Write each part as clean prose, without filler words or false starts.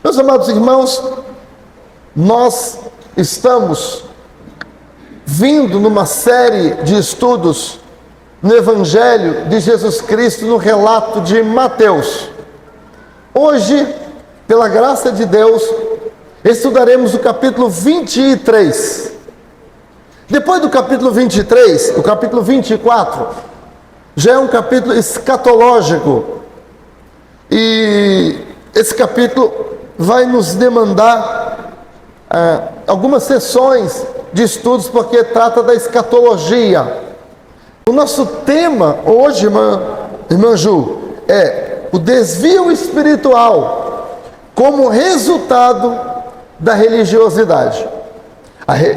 Meus amados irmãos, nós estamos vindo numa série de estudos no Evangelho de Jesus Cristo, no relato de Mateus. Hoje, pela graça de Deus, estudaremos o capítulo 23. Depois do capítulo 23, o capítulo 24, já é um capítulo escatológico. E esse capítulo vai nos demandar algumas sessões de estudos, porque trata da escatologia. O nosso tema hoje, irmã Ju, é o desvio espiritual como resultado da religiosidade.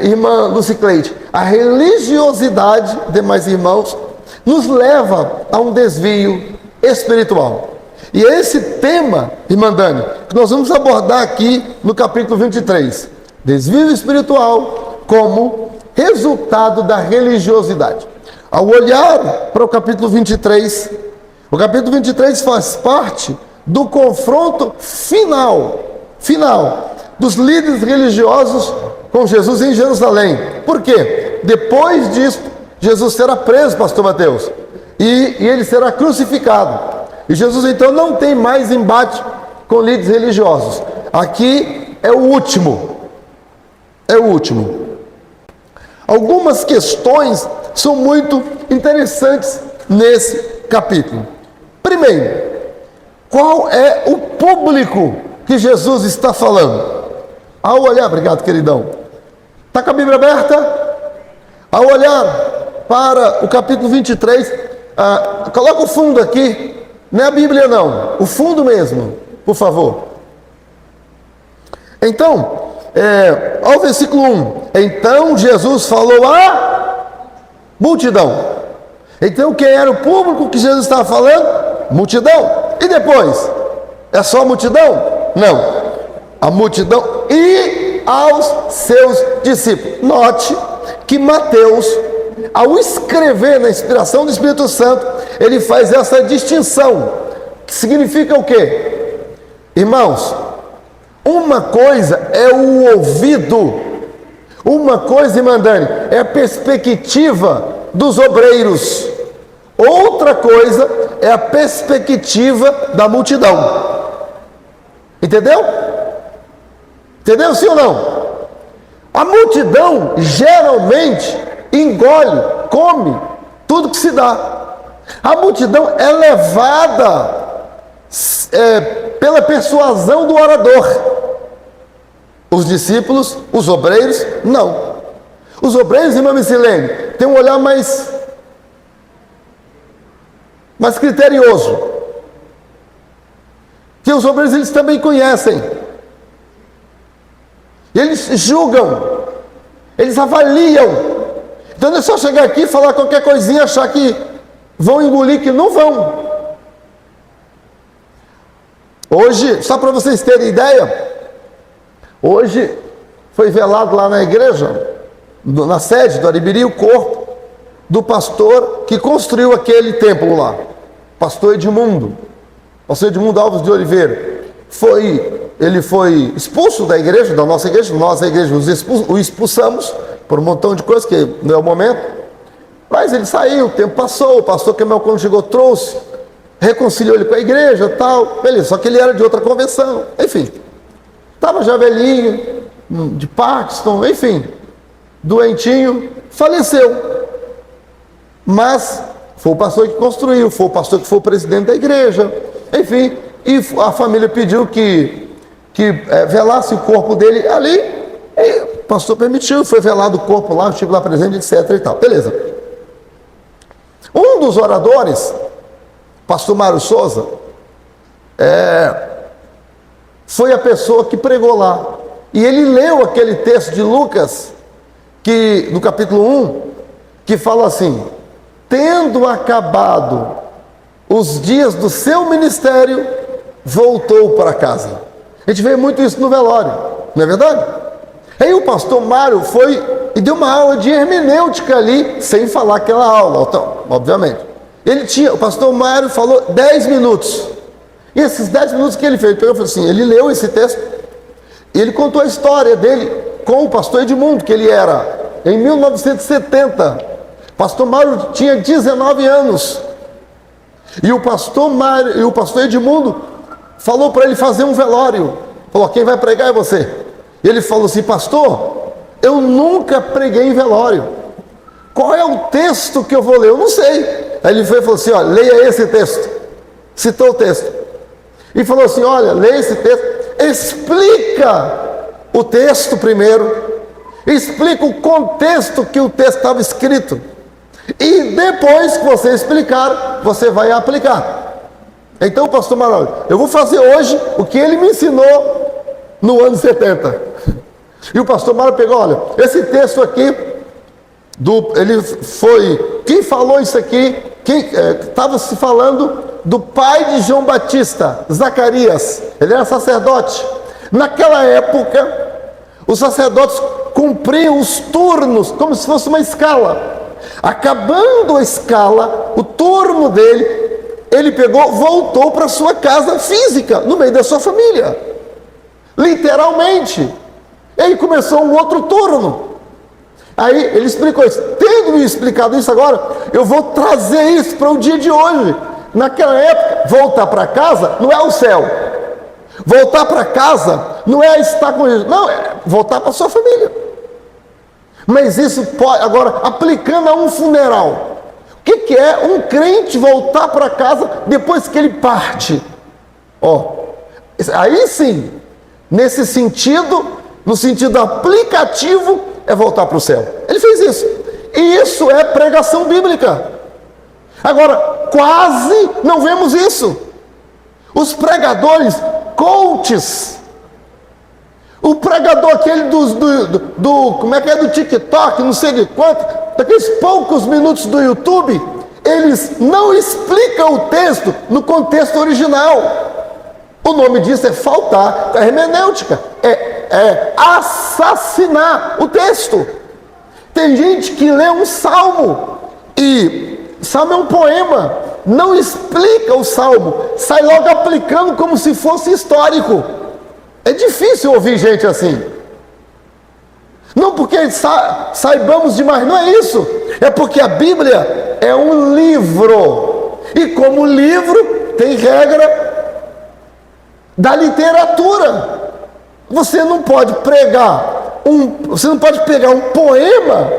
Irmã Lucicleide, a religiosidade, demais irmãos, nos leva a um desvio espiritual. E é esse tema, irmã Dani, que nós vamos abordar aqui no capítulo 23. Desvio espiritual como resultado da religiosidade. Ao olhar para o capítulo 23 faz parte do confronto final dos líderes religiosos com Jesus em Jerusalém. Por quê? Depois disso, Jesus será preso, pastor Mateus, e ele será crucificado. E Jesus então não tem mais embate com líderes religiosos. Aqui é o último. Algumas questões são muito interessantes nesse capítulo. Primeiro, qual é o público que Jesus está falando? Ao olhar, obrigado queridão, está com a Bíblia aberta? Ao olhar para o capítulo 23, coloca o fundo aqui, não é a Bíblia não, o fundo mesmo, por favor. Então, ao versículo 1, então Jesus falou à multidão. Então quem era o público que Jesus estava falando? Multidão. E depois? É só a multidão? Não. A multidão e aos seus discípulos. Note que Mateus, ao escrever na inspiração do Espírito Santo, ele faz essa distinção, que significa o quê? Irmãos, uma coisa é o ouvido, uma coisa, irmã Dani, é a perspectiva dos obreiros, outra coisa é a perspectiva da multidão. Entendeu? Entendeu sim ou não? A multidão geralmente engole, come tudo que se dá. A multidão é levada pela persuasão do orador. Os discípulos, os obreiros, não. Os obreiros, irmã Micilene, têm um olhar mais criterioso. Que os obreiros, eles também conhecem. Eles julgam, eles avaliam. Então não é só chegar aqui e falar qualquer coisinha, achar que vão engolir, que não vão. Hoje, só para vocês terem ideia, hoje foi velado lá na igreja, na sede do Aribiri, o corpo do pastor que construiu aquele templo lá, pastor Edmundo Alves de Oliveira. Ele foi expulso da igreja, da nossa igreja, nós a igreja o expulsamos por um montão de coisas que não é o momento, mas ele saiu, o tempo passou, o pastor Camel quando chegou trouxe, reconciliou ele com a igreja, tal, beleza, só que ele era de outra convenção, enfim, estava já velhinho, de Parkinson, enfim, doentinho, faleceu, mas foi o pastor que construiu, foi o pastor que foi o presidente da igreja, enfim, e a família pediu que velasse o corpo dele ali, e o pastor permitiu, foi velado o corpo lá, eu estive lá presente, etc e tal, beleza. Um dos oradores, pastor Mário Souza, foi a pessoa que pregou lá, e ele leu aquele texto de Lucas, no capítulo 1, que fala assim: tendo acabado os dias do seu ministério, voltou para casa. A gente vê muito isso no velório, não é verdade? Aí o pastor Mário foi e deu uma aula de hermenêutica ali, sem falar aquela aula, então, obviamente. O pastor Mário falou 10 minutos. E esses 10 minutos que ele fez, ele falou assim, ele leu esse texto E ele contou a história dele com o pastor Edmundo, que ele era em 1970. Pastor Mauro tinha 19 anos. E o pastor Edmundo falou para ele fazer um velório. Falou: quem vai pregar é você. E ele falou assim: pastor, eu nunca preguei em velório. Qual é o texto que eu vou ler? Eu não sei. Aí ele foi e falou assim: olha, leia esse texto. Citou o texto. E falou assim: olha, leia esse texto. Explica o texto primeiro. Explica o contexto que o texto estava escrito. E depois que você explicar, você vai aplicar. Então, pastor Marolho, eu vou fazer hoje o que ele me ensinou no ano 70. E o pastor Marolho pegou: olha, esse texto aqui, quem falou isso aqui, estava se falando do pai de João Batista, Zacarias. Ele era sacerdote. Naquela época, os sacerdotes cumpriam os turnos como se fosse uma escala. Acabando a escala, o turno dele, ele voltou para sua casa física, no meio da sua família, literalmente. Aí começou um outro turno. Aí ele explicou isso. Tendo me explicado isso agora, eu vou trazer isso para o dia de hoje. Naquela época, voltar para casa não é o céu. Voltar para casa não é estar com Jesus, não, é voltar para a sua família. Mas isso pode, agora, aplicando a um funeral, o que é um crente voltar para casa depois que ele parte? Aí sim, nesse sentido, no sentido aplicativo, é voltar para o céu. Ele fez isso. E isso é pregação bíblica. Agora, quase não vemos isso. Os pregadores, coaches, o pregador aquele do TikTok, não sei de quanto, daqueles poucos minutos do YouTube, eles não explicam o texto no contexto original. O nome disso é faltar a hermenêutica, é assassinar o texto. Tem gente que lê um salmo, e salmo é um poema, não explica o salmo, sai logo aplicando como se fosse histórico. É difícil ouvir gente assim. Não porque saibamos demais, não é isso. É porque a Bíblia é um livro. E como livro, tem regra da literatura. Você não pode pegar um poema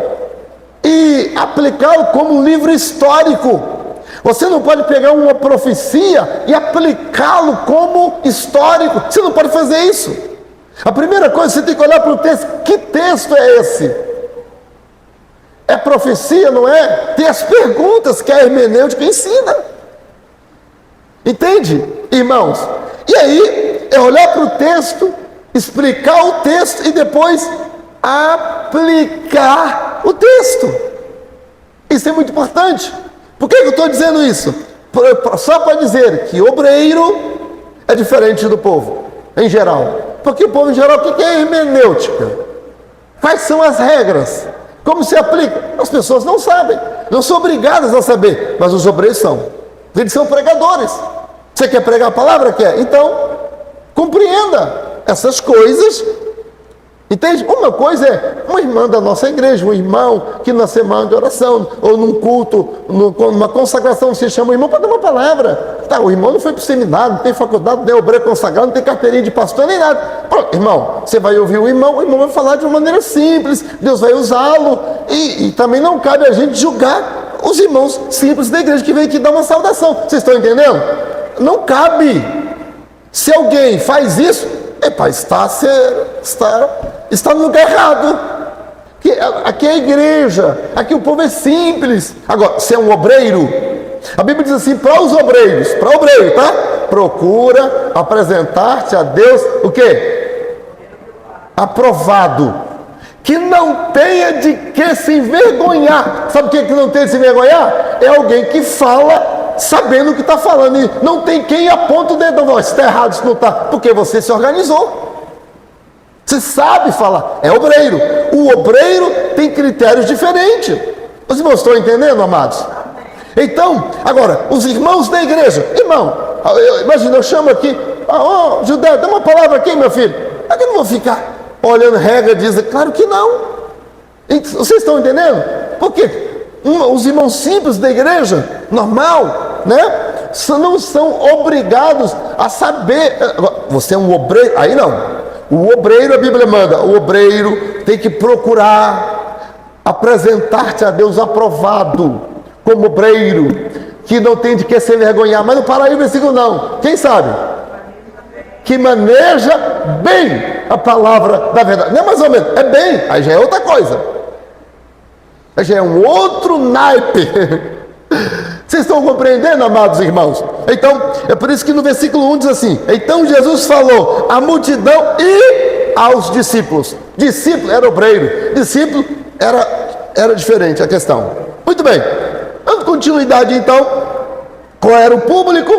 e aplicá-lo como um livro histórico. Você não pode pegar uma profecia e aplicá-lo como histórico. Você não pode fazer isso. A primeira coisa, você tem que olhar para o texto. Que texto é esse? É profecia, não é? Tem as perguntas que a hermenêutica ensina. Entende, irmãos? E aí, é olhar para o texto, explicar o texto e depois aplicar o texto. Isso é muito importante. Por que eu estou dizendo isso? Só para dizer que obreiro é diferente do povo, em geral. Porque o povo em geral, o que é hermenêutica? Quais são as regras? Como se aplica? As pessoas não sabem, não são obrigadas a saber, mas os obreiros são. Eles são pregadores. Você quer pregar a palavra? Quer? Então, compreenda essas coisas. Entende? Uma coisa é uma irmã da nossa igreja, um irmão que na semana de oração, ou num culto, numa consagração, você chama o irmão para dar uma palavra. Tá, o irmão não foi para o seminário, não tem faculdade, não é obreiro consagrado, não tem carteirinha de pastor, nem nada. Pronto, irmão, você vai ouvir o irmão vai falar de uma maneira simples, Deus vai usá-lo, e também não cabe a gente julgar os irmãos simples da igreja que vem aqui dar uma saudação. Vocês estão entendendo? Não cabe. Se alguém faz isso, está no lugar errado. Aqui é a igreja, aqui o povo é simples. Agora, se é um obreiro, a Bíblia diz assim, para os obreiros, para o obreiro, tá? Procura apresentar-te a Deus, o quê? Aprovado. Que não tenha de que se envergonhar. Sabe o que não tem de se envergonhar? É alguém que fala sabendo o que está falando, e não tem quem aponta o dedo, não, está errado, isso não está, porque você se organizou, você sabe falar, é obreiro. O obreiro tem critérios diferentes. Os irmãos estão entendendo, amados? Então, agora, os irmãos da igreja, irmão, imagina, eu chamo aqui, Judé, dá uma palavra aqui, meu filho. Mas que eu não vou ficar olhando regra, diz, claro que não. Vocês estão entendendo? Porque os irmãos simples da igreja, normal, né? Não são obrigados a saber. Você é um obreiro, aí não. O obreiro, a Bíblia manda, o obreiro tem que procurar apresentar-te a Deus aprovado, como obreiro, que não tem de que se envergonhar. Mas não para aí o versículo não. Quem sabe? Que maneja bem a palavra da verdade. Não é mais ou menos, é bem, aí já é outra coisa. Aí já é um outro naipe. Vocês estão compreendendo, amados irmãos? Então, é por isso que no versículo 1 diz assim: então Jesus falou à multidão e aos discípulos. Discípulo era obreiro, discípulo era diferente a questão. Muito bem, dando continuidade então, qual era o público?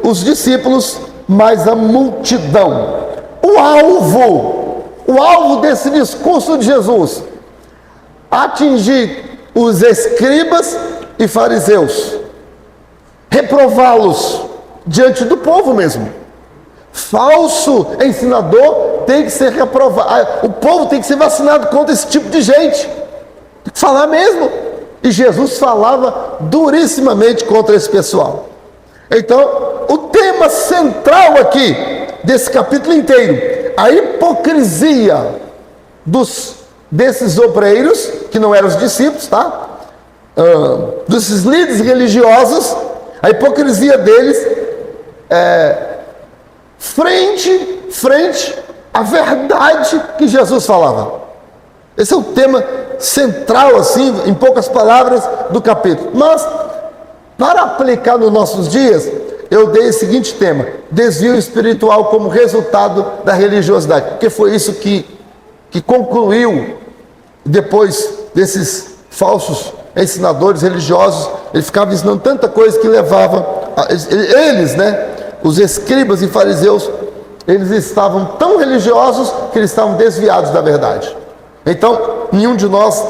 Os discípulos, mais a multidão. O alvo desse discurso de Jesus: atingir os escribas e fariseus, reprová-los diante do povo mesmo. Falso ensinador tem que ser reprovado. O povo tem que ser vacinado contra esse tipo de gente. Tem que falar mesmo. E Jesus falava durissimamente contra esse pessoal. Então, o tema central aqui desse capítulo inteiro, a hipocrisia desses obreiros, que não eram os discípulos, tá? Desses líderes religiosos, a hipocrisia deles frente à verdade que Jesus falava. Esse é o tema central, assim, em poucas palavras, do capítulo. Mas, para aplicar nos nossos dias, eu dei o seguinte tema: desvio espiritual como resultado da religiosidade, porque foi isso que concluiu depois desses falsos ensinadores religiosos. Eles ficavam ensinando tanta coisa que levava eles, né, os escribas e fariseus, eles estavam tão religiosos que eles estavam desviados da verdade. Então, nenhum de nós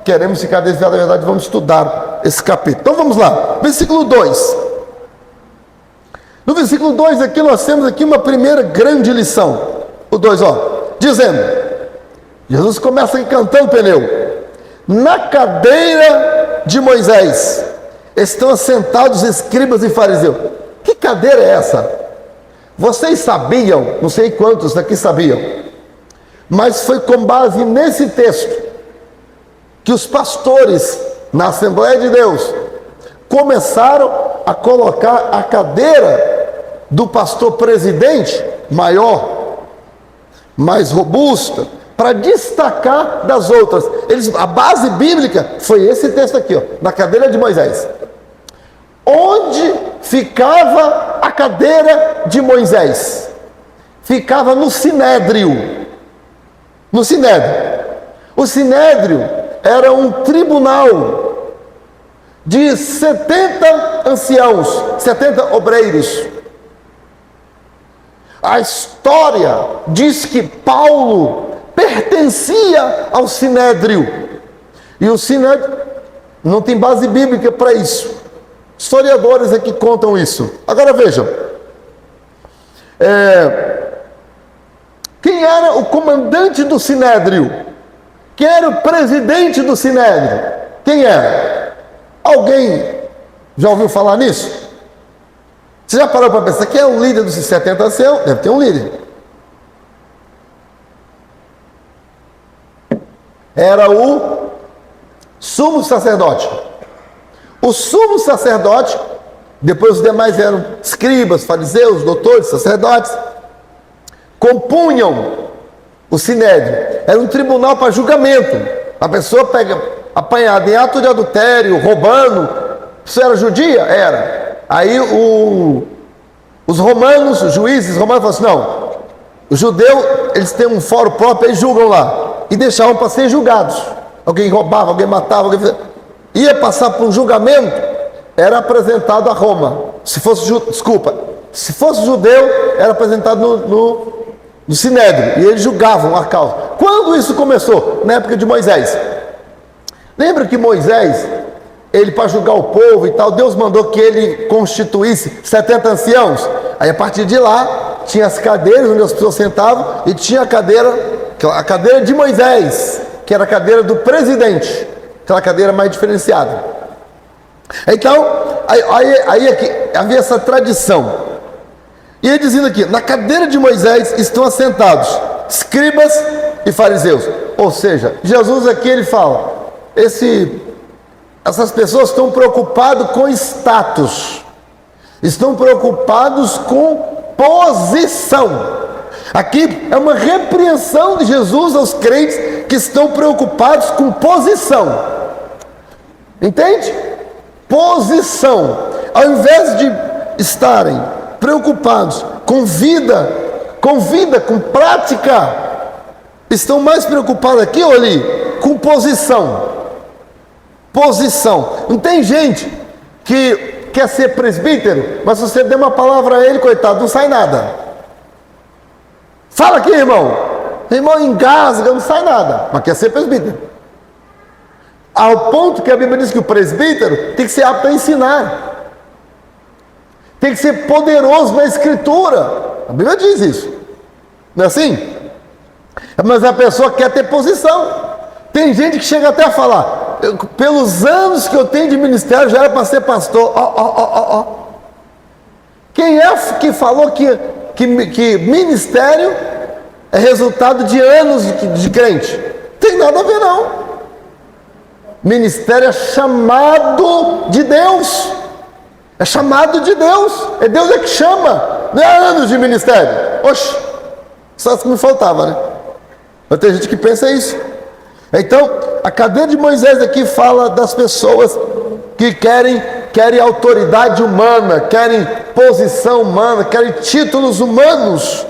queremos ficar desviado da verdade. Vamos estudar esse capítulo. Então vamos lá, versículo 2. No versículo 2 aqui nós temos aqui uma primeira grande lição. O 2, dizendo, Jesus começa cantando pneu: na cadeira de Moisés estão assentados escribas e fariseus. Que cadeira é essa? Vocês sabiam, não sei quantos daqui sabiam, mas foi com base nesse texto que os pastores na Assembleia de Deus começaram a colocar a cadeira do pastor presidente maior, mais robusta, para destacar das outras. A base bíblica foi esse texto aqui, na cadeira de Moisés. Onde ficava a cadeira de Moisés? Ficava no Sinédrio. No Sinédrio. O Sinédrio era um tribunal de 70 anciãos, 70 obreiros. A história diz que Paulo pertencia ao Sinédrio. E o Sinédrio não tem base bíblica para isso. Historiadores aqui contam isso. Agora vejam. Quem era o comandante do Sinédrio? Quem era o presidente do Sinédrio? Quem era? Alguém já ouviu falar nisso? Você já parou para pensar quem é o líder dos 70 anciãos? Deve ter um líder. Era o sumo sacerdote. O sumo sacerdote, depois os demais eram escribas, fariseus, doutores, sacerdotes, compunham o Sinédrio. Era um tribunal para julgamento. A pessoa pega apanhada em ato de adultério, roubando. Isso era judia? Era. Aí os romanos, os juízes romanos falaram assim: não, os judeus, eles têm um fórum próprio, eles julgam lá. E deixavam para ser julgados. Alguém roubava, alguém matava, alguém ia passar por um julgamento, era apresentado a Roma. Se fosse judeu, era apresentado no Sinédrio, e eles julgavam a causa. Quando isso começou? Na época de Moisés. Lembra que Moisés, ele para julgar o povo e tal, Deus mandou que ele constituísse 70 anciãos. Aí a partir de lá, tinha as cadeiras onde as pessoas sentavam e tinha a cadeira de Moisés, que era a cadeira do presidente, aquela cadeira mais diferenciada. Então, aí aqui, havia essa tradição. E ele dizendo aqui, na cadeira de Moisés estão assentados escribas e fariseus. Ou seja, Jesus aqui ele fala, essas pessoas estão preocupadas com status, estão preocupados com posição. Aqui é uma repreensão de Jesus aos crentes que estão preocupados com posição. Entende? Posição. Ao invés de estarem preocupados com vida, com prática, estão mais preocupados aqui ou ali? Com posição. Posição. Não tem gente que quer ser presbítero, mas se você der uma palavra a ele, coitado, não sai nada. Fala aqui, irmão. Irmão engasga, não sai nada, mas quer ser presbítero. Ao ponto que a Bíblia diz que o presbítero tem que ser apto a ensinar, tem que ser poderoso na escritura. A Bíblia diz isso, não é assim? Mas a pessoa quer ter posição. Tem gente que chega até a falar, pelos anos que eu tenho de ministério, já era para ser pastor. Quem é que falou que ministério é resultado de anos de crente? Tem nada a ver não. Ministério é chamado de Deus. É chamado de Deus. É Deus que chama. Não é anos de ministério. Oxe, só que me faltava, né? Mas tem gente que pensa isso. Então, a cadeira de Moisés aqui fala das pessoas que querem autoridade humana, querem posição humana, querem títulos humanos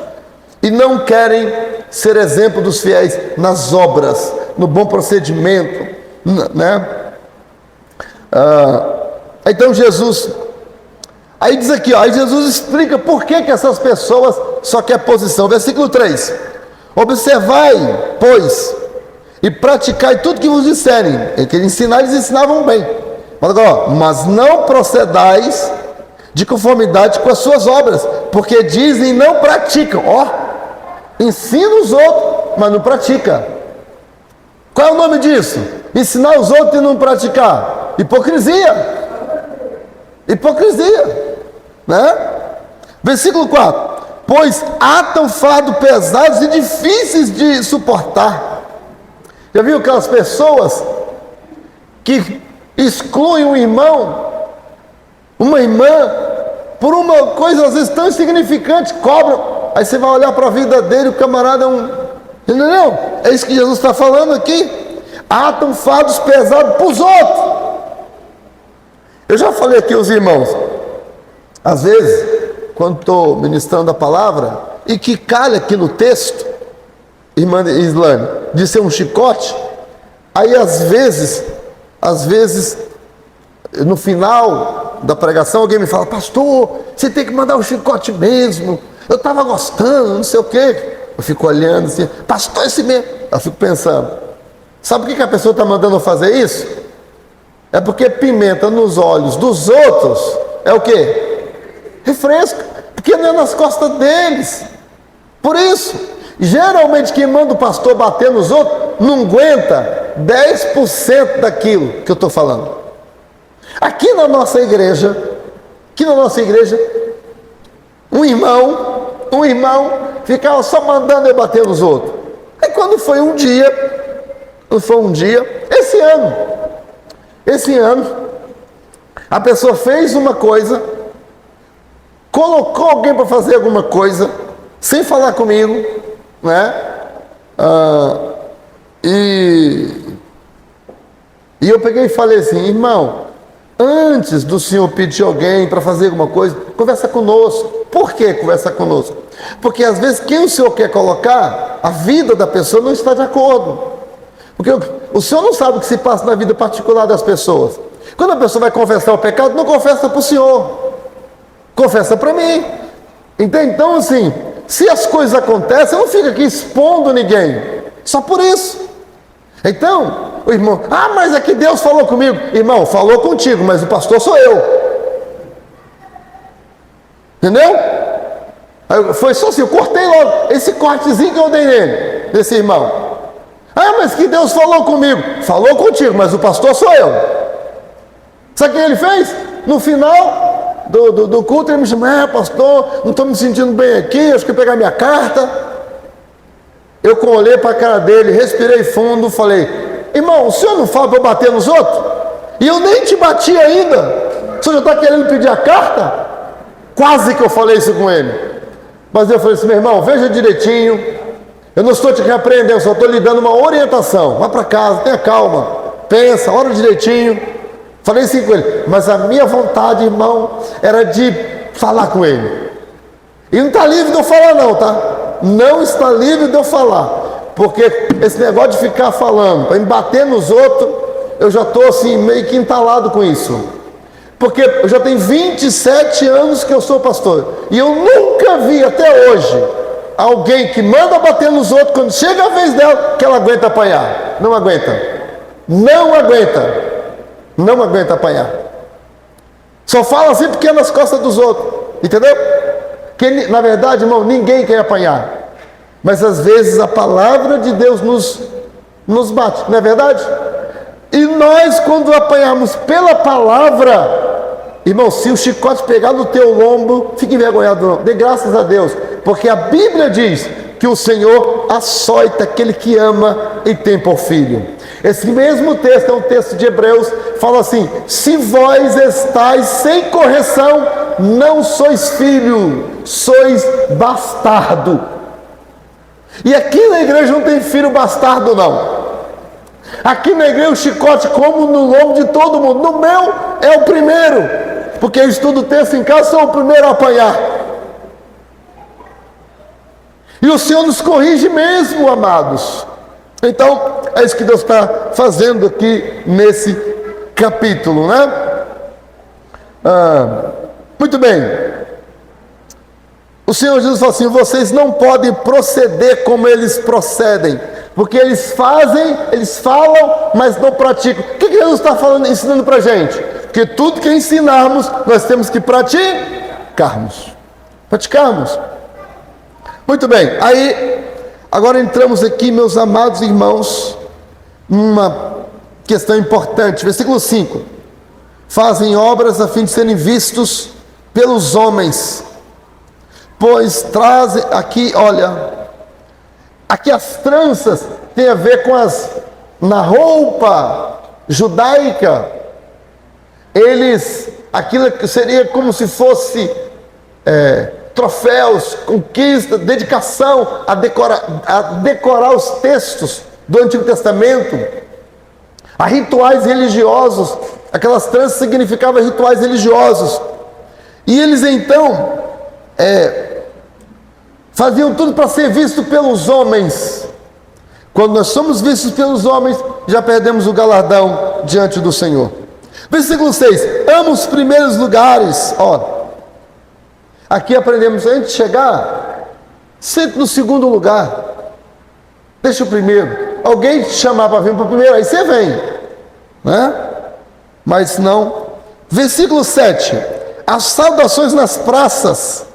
e não querem ser exemplo dos fiéis nas obras, no bom procedimento, né? Então Jesus, aí diz aqui, aí Jesus explica por que essas pessoas só querem posição. Versículo 3: observai, pois, e praticai tudo que vos disserem. Ele queria ensinar, eles ensinavam bem. Mas agora, mas não procedais de conformidade com as suas obras, porque dizem e não praticam. Ensina os outros, mas não pratica. Qual é o nome disso? Ensinar os outros e não praticar. Hipocrisia. Hipocrisia, né? Versículo 4: pois atam fardo pesados e difíceis de suportar. Já viu aquelas pessoas que excluem um irmão, uma irmã, por uma coisa às vezes tão insignificante, cobram, aí você vai olhar para a vida dele, o camarada é um... Entendeu? É isso que Jesus está falando aqui. Atam fardos pesados para os outros. Eu já falei aqui aos irmãos, às vezes, quando estou ministrando a palavra, e que calha aqui no texto, irmã Islane, de ser um chicote, aí às vezes, no final da pregação, alguém me fala, pastor, você tem que mandar um chicote mesmo, eu estava gostando, não sei o quê. Eu fico olhando assim, pastor, esse mesmo. Eu fico pensando, sabe por que a pessoa está mandando eu fazer isso? É porque pimenta nos olhos dos outros é o quê? Refresco, porque não é nas costas deles. Por isso, geralmente quem manda o pastor bater nos outros não aguenta 10% daquilo que eu estou falando. Aqui na nossa igreja, um irmão ficava só mandando eu bater nos outros. Aí quando foi um dia, esse ano, a pessoa fez uma coisa, colocou alguém para fazer alguma coisa, sem falar comigo, né? E eu peguei e falei assim, irmão, antes do senhor pedir alguém para fazer alguma coisa, conversa conosco. Por que conversar conosco? Porque às vezes quem o senhor quer colocar, a vida da pessoa não está de acordo. Porque o senhor não sabe o que se passa na vida particular das pessoas. Quando a pessoa vai confessar o pecado, não confessa para o senhor, confessa para mim. Entende? Então assim, se as coisas acontecem, eu não fico aqui expondo ninguém, só por isso. Então, o irmão, mas é que Deus falou comigo. Irmão, falou contigo, mas o pastor sou eu. Entendeu? Foi só assim, eu cortei logo esse cortezinho que eu dei nele, desse irmão. Mas que Deus falou comigo. Falou contigo, mas o pastor sou eu. Sabe o que ele fez? No final do culto, ele me chamou: pastor, não estou me sentindo bem aqui, acho que eu pegar minha carta. Eu olhei para a cara dele, respirei fundo, falei: irmão, o senhor não fala para eu bater nos outros? E eu nem te bati ainda. O senhor já está querendo pedir a carta? Quase que eu falei isso com ele. Mas eu falei assim: meu irmão, veja direitinho, eu não estou te repreendendo, só estou lhe dando uma orientação. Vá para casa, tenha calma, pensa, ora direitinho. Falei assim com ele, mas a minha vontade, irmão, era de falar com ele. E não está livre de eu falar não, tá? Não está livre de eu falar. Porque esse negócio de ficar falando, para me bater nos outros, eu já estou assim, meio que entalado com isso. Porque eu já tenho 27 anos que eu sou pastor. E eu nunca vi até hoje alguém que manda bater nos outros, quando chega a vez dela, que ela aguenta apanhar. Não aguenta. Não aguenta. Não aguenta apanhar. Só fala assim porque é nas costas dos outros. Entendeu? Que, na verdade, irmão, ninguém quer apanhar. Mas às vezes a palavra de Deus nos bate. Não é verdade? E nós, quando apanharmos pela palavra, irmão, se o chicote pegar no teu lombo, fique envergonhado não. Dê graças a Deus. Porque a Bíblia diz que o Senhor açoita aquele que ama e tem por filho. Esse mesmo texto é um texto de Hebreus, fala assim: se vós estáis sem correção, não sois filho, sois bastardo. E aqui na igreja não tem filho bastardo não. Aqui na igreja o chicote como no lombo de todo mundo. No meu é o primeiro, porque eu estudo o texto em casa, sou o primeiro a apanhar. E o Senhor nos corrige mesmo, amados. Então, é isso que Deus está fazendo aqui nesse capítulo, né? Muito bem. O Senhor Jesus fala assim: vocês não podem proceder como eles procedem, porque eles fazem, eles falam, mas não praticam. O que Jesus está falando, ensinando para a gente? Que tudo que ensinarmos, nós temos que praticarmos. Muito bem, aí agora entramos aqui, meus amados irmãos, numa questão importante. Versículo 5: fazem obras a fim de serem vistos pelos homens, pois trazem, aqui, olha, aqui as tranças tem a ver com na roupa judaica, aquilo que seria como se fosse troféus, conquista, dedicação a decorar os textos do Antigo Testamento, a rituais religiosos. Aquelas tranças significavam rituais religiosos, e eles então faziam tudo para ser visto pelos homens. Quando nós somos vistos pelos homens, já perdemos o galardão diante do Senhor. Versículo 6: ama os primeiros lugares. Aqui aprendemos, antes de chegar, sente no segundo lugar, deixa o primeiro. Alguém te chamar para vir para o primeiro, aí você vem, né? Mas não. Versículo 7: as saudações nas praças,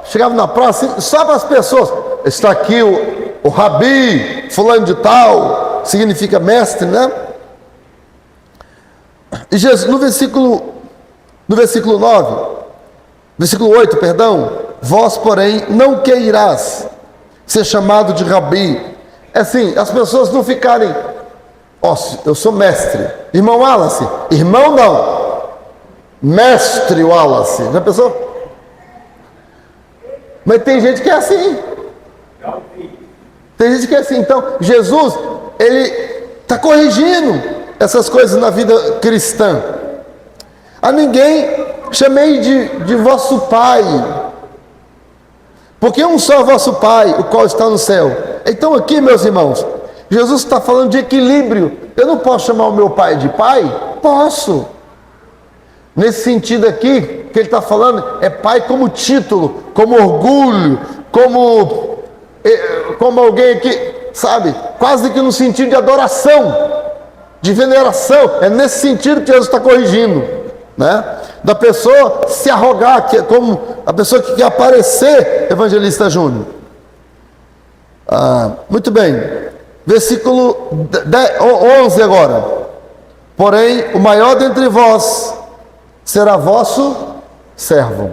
chegava na praça, só para as pessoas. Está aqui o Rabi, fulano de tal, significa mestre, né? E Jesus, no versículo 8, vós, porém, não queirás ser chamado de Rabi. É assim, as pessoas não ficarem: eu sou mestre. Irmão Wallace, irmão não, mestre Wallace. Já pensou? Mas tem gente que é assim. Tem gente que é assim. Então, Jesus, ele está corrigindo essas coisas na vida cristã. A ninguém chamei de vosso Pai, porque um só é vosso Pai, o qual está no céu. Então aqui, meus irmãos, Jesus está falando de equilíbrio. Eu não posso chamar o meu Pai de Pai? Posso. Nesse sentido aqui, que ele está falando, é Pai como título, como orgulho, como alguém que, sabe, quase que no sentido de adoração, de veneração. É nesse sentido que Jesus está corrigindo, né? da pessoa se arrogar, que é como a pessoa que quer aparecer evangelista júnior. Muito bem, versículo 11 agora. Porém, o maior dentre vós será vosso servo.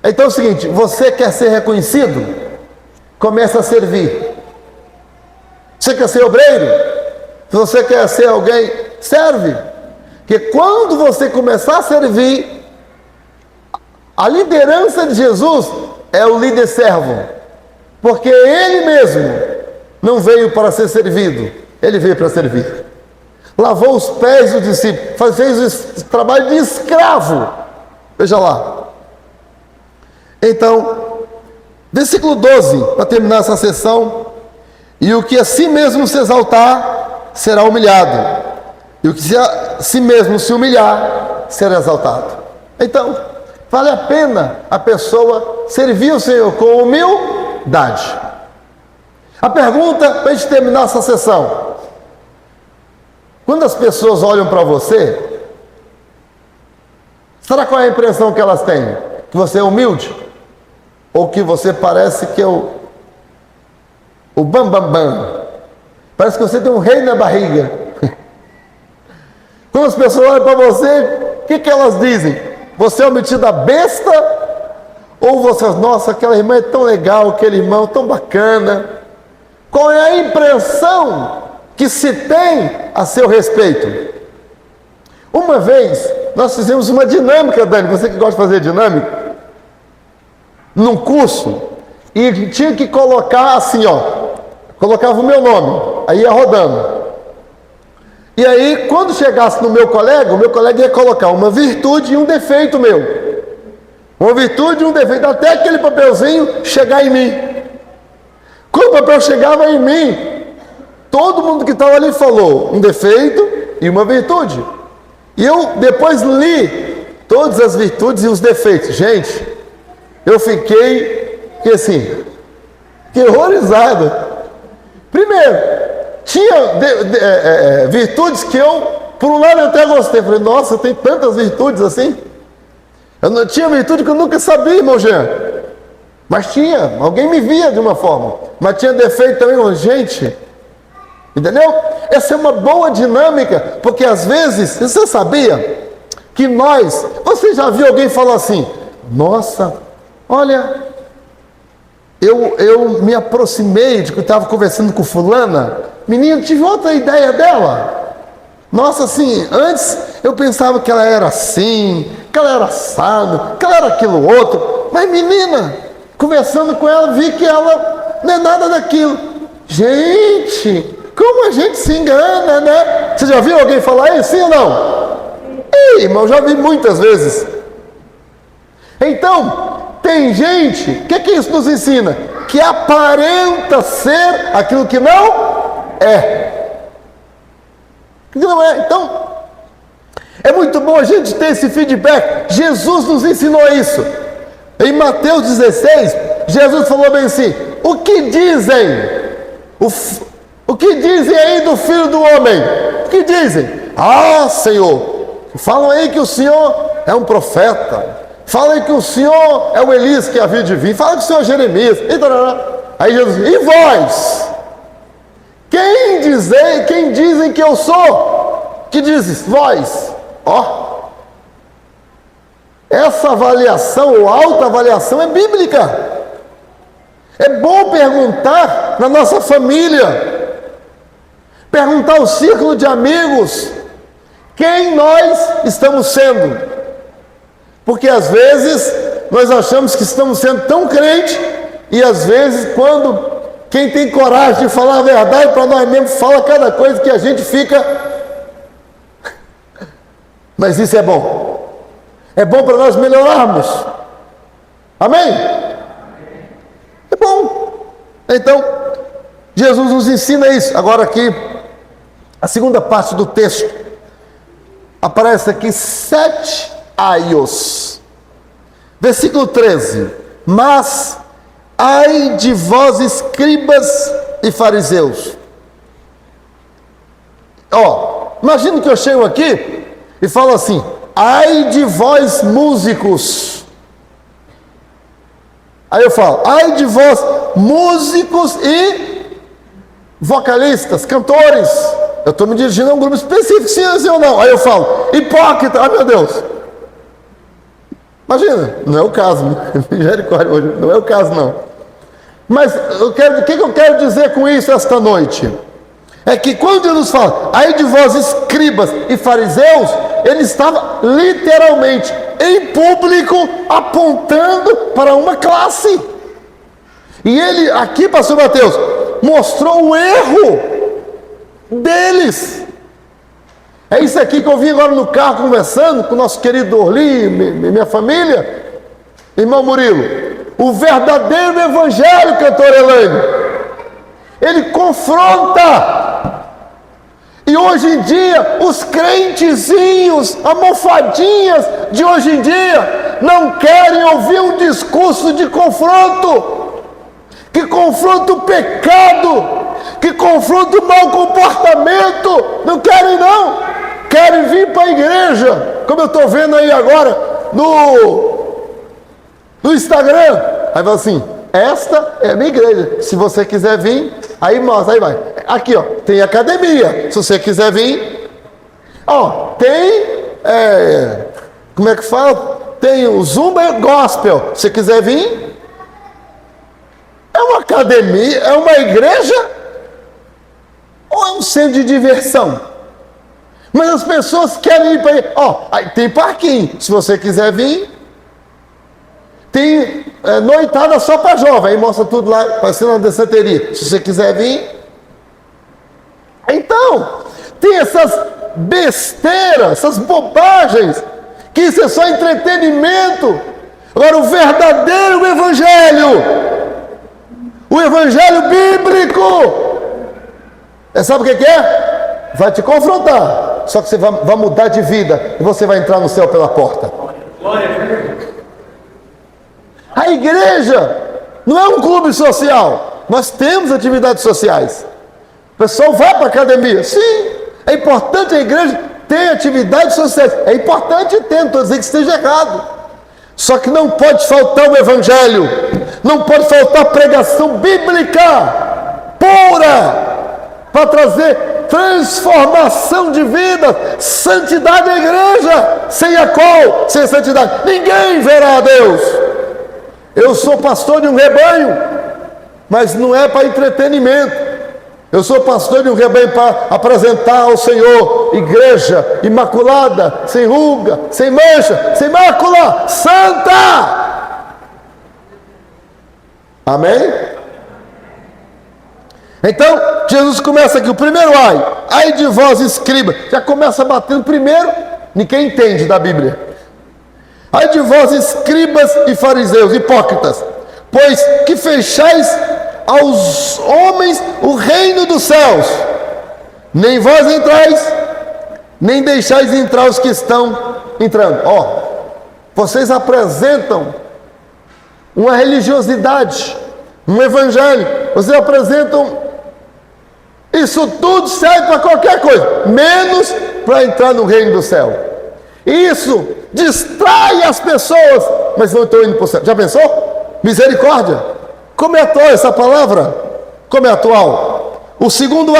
Então é o seguinte, você quer ser reconhecido? Começa a servir. Você quer ser obreiro? Se você quer ser alguém, serve. Porque quando você começar a servir, a liderança de Jesus é o líder servo. Porque ele mesmo não veio para ser servido, ele veio para servir. Lavou os pés dos discípulos, fez o trabalho de escravo. Veja lá. Então, versículo 12, para terminar essa sessão. E o que a si mesmo se exaltar, será humilhado. E o que a si mesmo se humilhar, será exaltado. Então, vale a pena a pessoa servir o Senhor com humildade. A pergunta, para a gente terminar essa sessão. Quando as pessoas olham para você, será qual é a impressão que elas têm? Que você é humilde? Ou que você parece que é o bam. Parece que você tem um rei na barriga. Quando as pessoas olham para você, o que elas dizem? Você é uma metida besta? Ou você, nossa, aquela irmã é tão legal, aquele irmão tão bacana? Qual é a impressão que se tem a seu respeito? Uma vez, nós fizemos uma dinâmica, Dani, você que gosta de fazer dinâmica, num curso, e tinha que colocar assim, colocava o meu nome, aí ia rodando. E aí, quando chegasse no meu colega, o meu colega ia colocar uma virtude e um defeito meu. Uma virtude e um defeito, até aquele papelzinho chegar em mim. Quando o papel chegava em mim, todo mundo que estava ali falou um defeito e uma virtude. E eu depois li todas as virtudes e os defeitos. Gente, eu fiquei assim, horrorizado. Primeiro, tinha virtudes que por um lado eu até gostei. Falei, nossa, tem tantas virtudes assim. Eu não tinha virtude que eu nunca sabia, irmão Jean. Mas tinha, alguém me via de uma forma. Mas tinha defeito também, gente. Entendeu? Essa é uma boa dinâmica, porque às vezes, você sabia que você já viu alguém falar assim, nossa, olha, eu me aproximei de que eu estava conversando com fulana, menino, tive outra ideia dela. Nossa, assim, antes eu pensava que ela era assim, que ela era assado, que ela era aquilo outro, mas menina, conversando com ela, vi que ela não é nada daquilo. Gente, como a gente se engana, né? Você já viu alguém falar isso, sim ou não? Ei, irmão, já vi muitas vezes. Então, tem gente, o que isso nos ensina? Que aparenta ser aquilo que não é. Que não é. Então, é muito bom a gente ter esse feedback. Jesus nos ensinou isso. Em Mateus 16, Jesus falou bem assim: o que dizem? O que dizem aí do Filho do Homem? O que dizem? Ah, Senhor, falam aí que o Senhor é um profeta. Falam aí que o Senhor é o Elias que havia de vir. Falam que o Senhor é Jeremias. Aí Jesus diz, e vós? Quem dizem que eu sou? Que dizes? Vós. Essa avaliação, ou autoavaliação, é bíblica. É bom perguntar na nossa família. Perguntar ao círculo de amigos quem nós estamos sendo, porque às vezes nós achamos que estamos sendo tão crente, e às vezes quando quem tem coragem de falar a verdade para nós mesmos fala cada coisa que a gente fica, mas isso é bom para nós melhorarmos, amém? É bom. Então Jesus nos ensina isso. Agora aqui a segunda parte do texto, aparece aqui 7 aios. Versículo 13. Mas, ai de vós escribas e fariseus. Imagina que eu chego aqui e falo assim, ai de vós músicos. Aí eu falo, ai de vós músicos e vocalistas, cantores. Eu estou me dirigindo a um grupo específico, sim ou não. Aí eu falo, hipócrita, ai meu Deus. Imagina, não é o caso, misericórdia hoje, não é o caso não. Mas o que eu quero dizer com isso esta noite? É que quando Jesus fala, ai de vós escribas e fariseus, ele estava literalmente em público apontando para uma classe. E ele, aqui, pastor Mateus, mostrou o erro deles. É isso aqui que eu vim agora no carro conversando com o nosso querido Orli, minha família, irmão Murilo. O verdadeiro evangelho, cantor Elaine, ele confronta. E hoje em dia, os crentezinhos, almofadinhas de hoje em dia, não querem ouvir um discurso de confronto, que confronta o pecado, que confronta o mau comportamento. Não querem não, querem vir para a igreja, como eu estou vendo aí agora no Instagram. Aí vai assim, esta é a minha igreja, se você quiser vir, aí mostra, aí vai, aqui ó, tem academia, se você quiser vir, ó, tem, como é que fala, tem o Zumba Gospel, se você quiser vir, é uma academia, é uma igreja, ou é um centro de diversão? Mas as pessoas querem ir para aí, ó, aí tem parquinho, se você quiser vir, tem noitada só para jovem, aí mostra tudo lá, parecendo uma danceteria. Se você quiser vir. Então, tem essas besteiras, essas bobagens, que isso é só entretenimento. Agora, o verdadeiro evangelho, o evangelho bíblico, sabe o que é? Vai te confrontar, só que você vai mudar de vida e você vai entrar no céu pela porta. Glória a Deus. A igreja não é um clube social. Nós temos atividades sociais. O pessoal vai para a academia. Sim, é importante a igreja ter atividades sociais. É importante ter, não estou dizendo que esteja errado. Só que não pode faltar o evangelho. Não pode faltar pregação bíblica pura para trazer transformação de vida, santidade à igreja. Sem a qual, sem santidade, ninguém verá a Deus. Eu sou pastor de um rebanho, mas não é para entretenimento. Eu sou pastor de um rebanho para apresentar ao Senhor igreja imaculada, sem ruga, sem mancha, sem mácula, santa. Amém? Então, Jesus começa aqui, o primeiro ai de vós escriba, já começa batendo primeiro, ninguém entende da Bíblia. Ai de vós escribas e fariseus, hipócritas, pois que fechais aos homens o reino dos céus, nem vós entrais, nem deixais entrar os que estão entrando. Ó, vocês apresentam uma religiosidade, um evangelho, vocês apresentam, isso tudo serve para qualquer coisa, menos para entrar no reino do céu. Isso distrai as pessoas, mas não estão indo para o céu. Já pensou? Misericórdia. Como é atual essa palavra? Como é atual? O segundo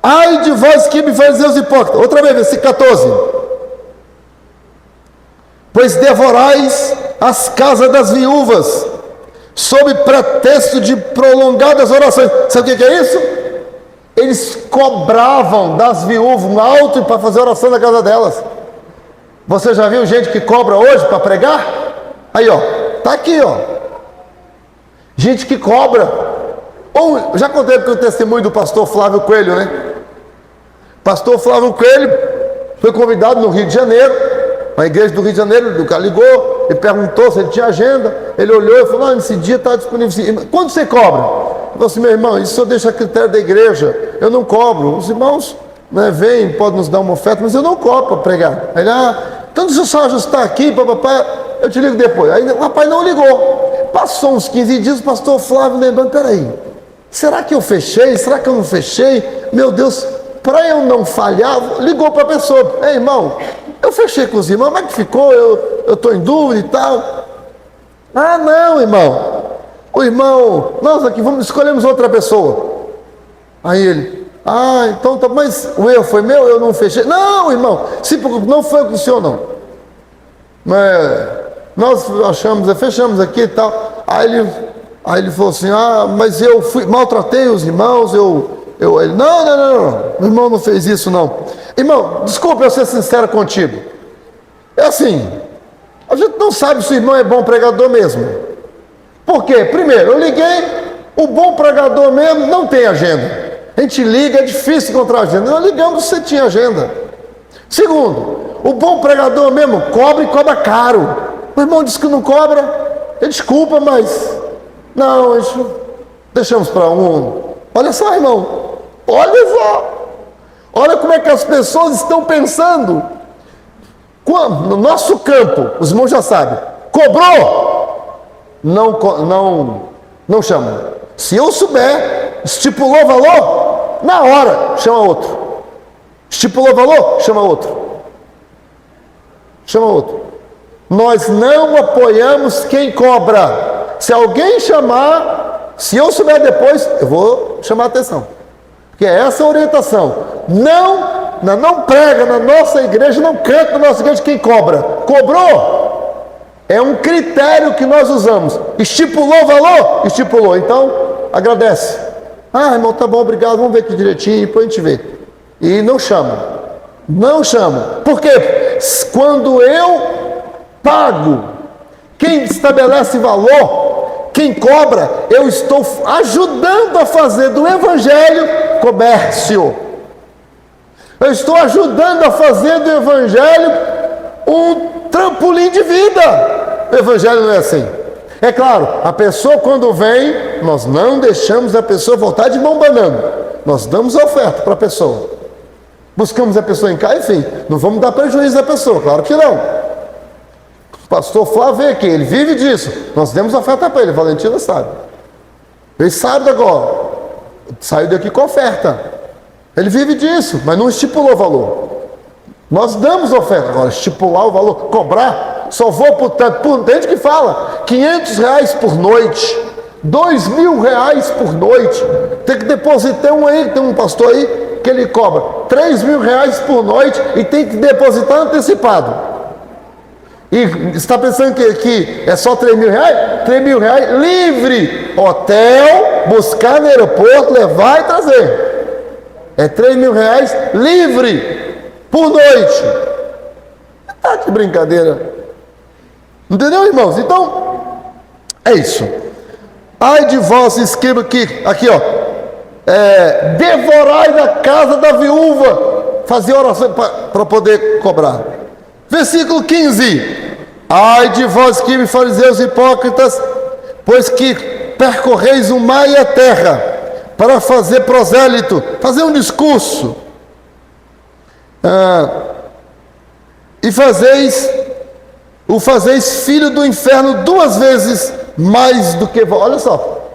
ai de vós que me fariseus hipócritas. Outra vez, versículo 14. Pois devorais as casas das viúvas, sob pretexto de prolongadas orações. Sabe o que é isso? Eles cobravam das viúvas um alto para fazer oração na casa delas. Você já viu gente que cobra hoje para pregar? Aí ó, tá aqui ó, gente que cobra. Ou já contei porque o testemunho do pastor Flávio Coelho, né? Pastor Flávio Coelho foi convidado no Rio de Janeiro, na igreja do Rio de Janeiro, o cara ligou e perguntou se ele tinha agenda. Ele olhou e falou, nesse dia está disponível. Quanto você cobra? Ele falou assim, meu irmão, isso eu deixo a critério da igreja, eu não cobro. Os irmãos vêm, podem nos dar uma oferta, mas eu não cobro para pregar. Aí então deixa eu só ajustar aqui, papai, eu te ligo depois. Aí o rapaz não ligou. Passou uns 15 dias, o pastor Flávio lembrando, peraí, será que eu fechei? Será que eu não fechei? Meu Deus, para eu não falhar, ligou para a pessoa, ei irmão, Eu fechei com os irmãos, como é que ficou? Eu estou em dúvida e tal. Ah, não, irmão. O irmão, nós aqui escolhemos outra pessoa. Aí ele, então tá, mas o erro foi meu, eu não fechei. Não, irmão, se preocupe, não foi com o senhor, não. Mas nós fechamos aqui e tal. Aí ele falou assim, mas eu maltratei os irmãos, ele, não, o irmão não fez isso, não. Irmão, desculpa eu ser sincero contigo. É assim, a gente não sabe se o irmão é bom pregador mesmo. Por quê? Primeiro, eu liguei, o bom pregador mesmo não tem agenda. A gente liga, é difícil encontrar agenda. Nós ligamos, você tinha agenda. Segundo, o bom pregador mesmo cobra e cobra caro. O irmão disse que não cobra, desculpa, mas não, deixamos para um. Olha só, irmão, olha só. Olha como é que as pessoas estão pensando. No nosso campo, os irmãos já sabem, cobrou, não chama. Se eu souber, estipulou valor, na hora, chama outro. Estipulou valor, chama outro. Chama outro. Nós não apoiamos quem cobra. Se alguém chamar, se eu souber depois, eu vou chamar a atenção. Porque é essa a orientação. Não prega na nossa igreja, não canta na nossa igreja quem cobra. Cobrou? É um critério que nós usamos. Estipulou o valor? Estipulou. Então, agradece. Irmão, tá bom, obrigado, vamos ver aqui direitinho, depois a gente vê. E não chama. Não chama. Por quê? Quando eu pago, quem estabelece valor, quem cobra, eu estou ajudando a fazer do evangelho comércio. Eu estou ajudando a fazer do evangelho um trampolim de vida. O evangelho não é assim. É claro, a pessoa quando vem, nós não deixamos a pessoa voltar de mão banando. Nós damos a oferta para a pessoa. Buscamos a pessoa em casa, enfim, não vamos dar prejuízo à pessoa, claro que não. O pastor Flávio aqui, ele vive disso. Nós demos a oferta para ele, Valentina sabe. Ele sabe agora. Saiu daqui com oferta. Ele vive disso, mas não estipulou valor. Nós damos oferta. Agora, estipular o valor, cobrar, só vou por tanto. Tem gente que fala, R$500 por noite, R$2.000 por noite. Tem que depositar tem um pastor aí, que ele cobra R$3.000 por noite e tem que depositar antecipado. E está pensando que é só R$3.000? R$3.000 livre. Hotel, buscar no aeroporto, levar e trazer. É R$3.000 livre por noite. Tá de brincadeira. Entendeu, irmãos? Então, é isso. Ai de vós, escriba aqui ó. Devorai na casa da viúva. Fazer oração para poder cobrar. Versículo 15. Ai de vós, escribas, fariseus hipócritas, pois que percorreis o mar e a terra, para fazer prosélito, fazer um discurso, e o fazeis filho do inferno 2 vezes mais do que vós. Olha só,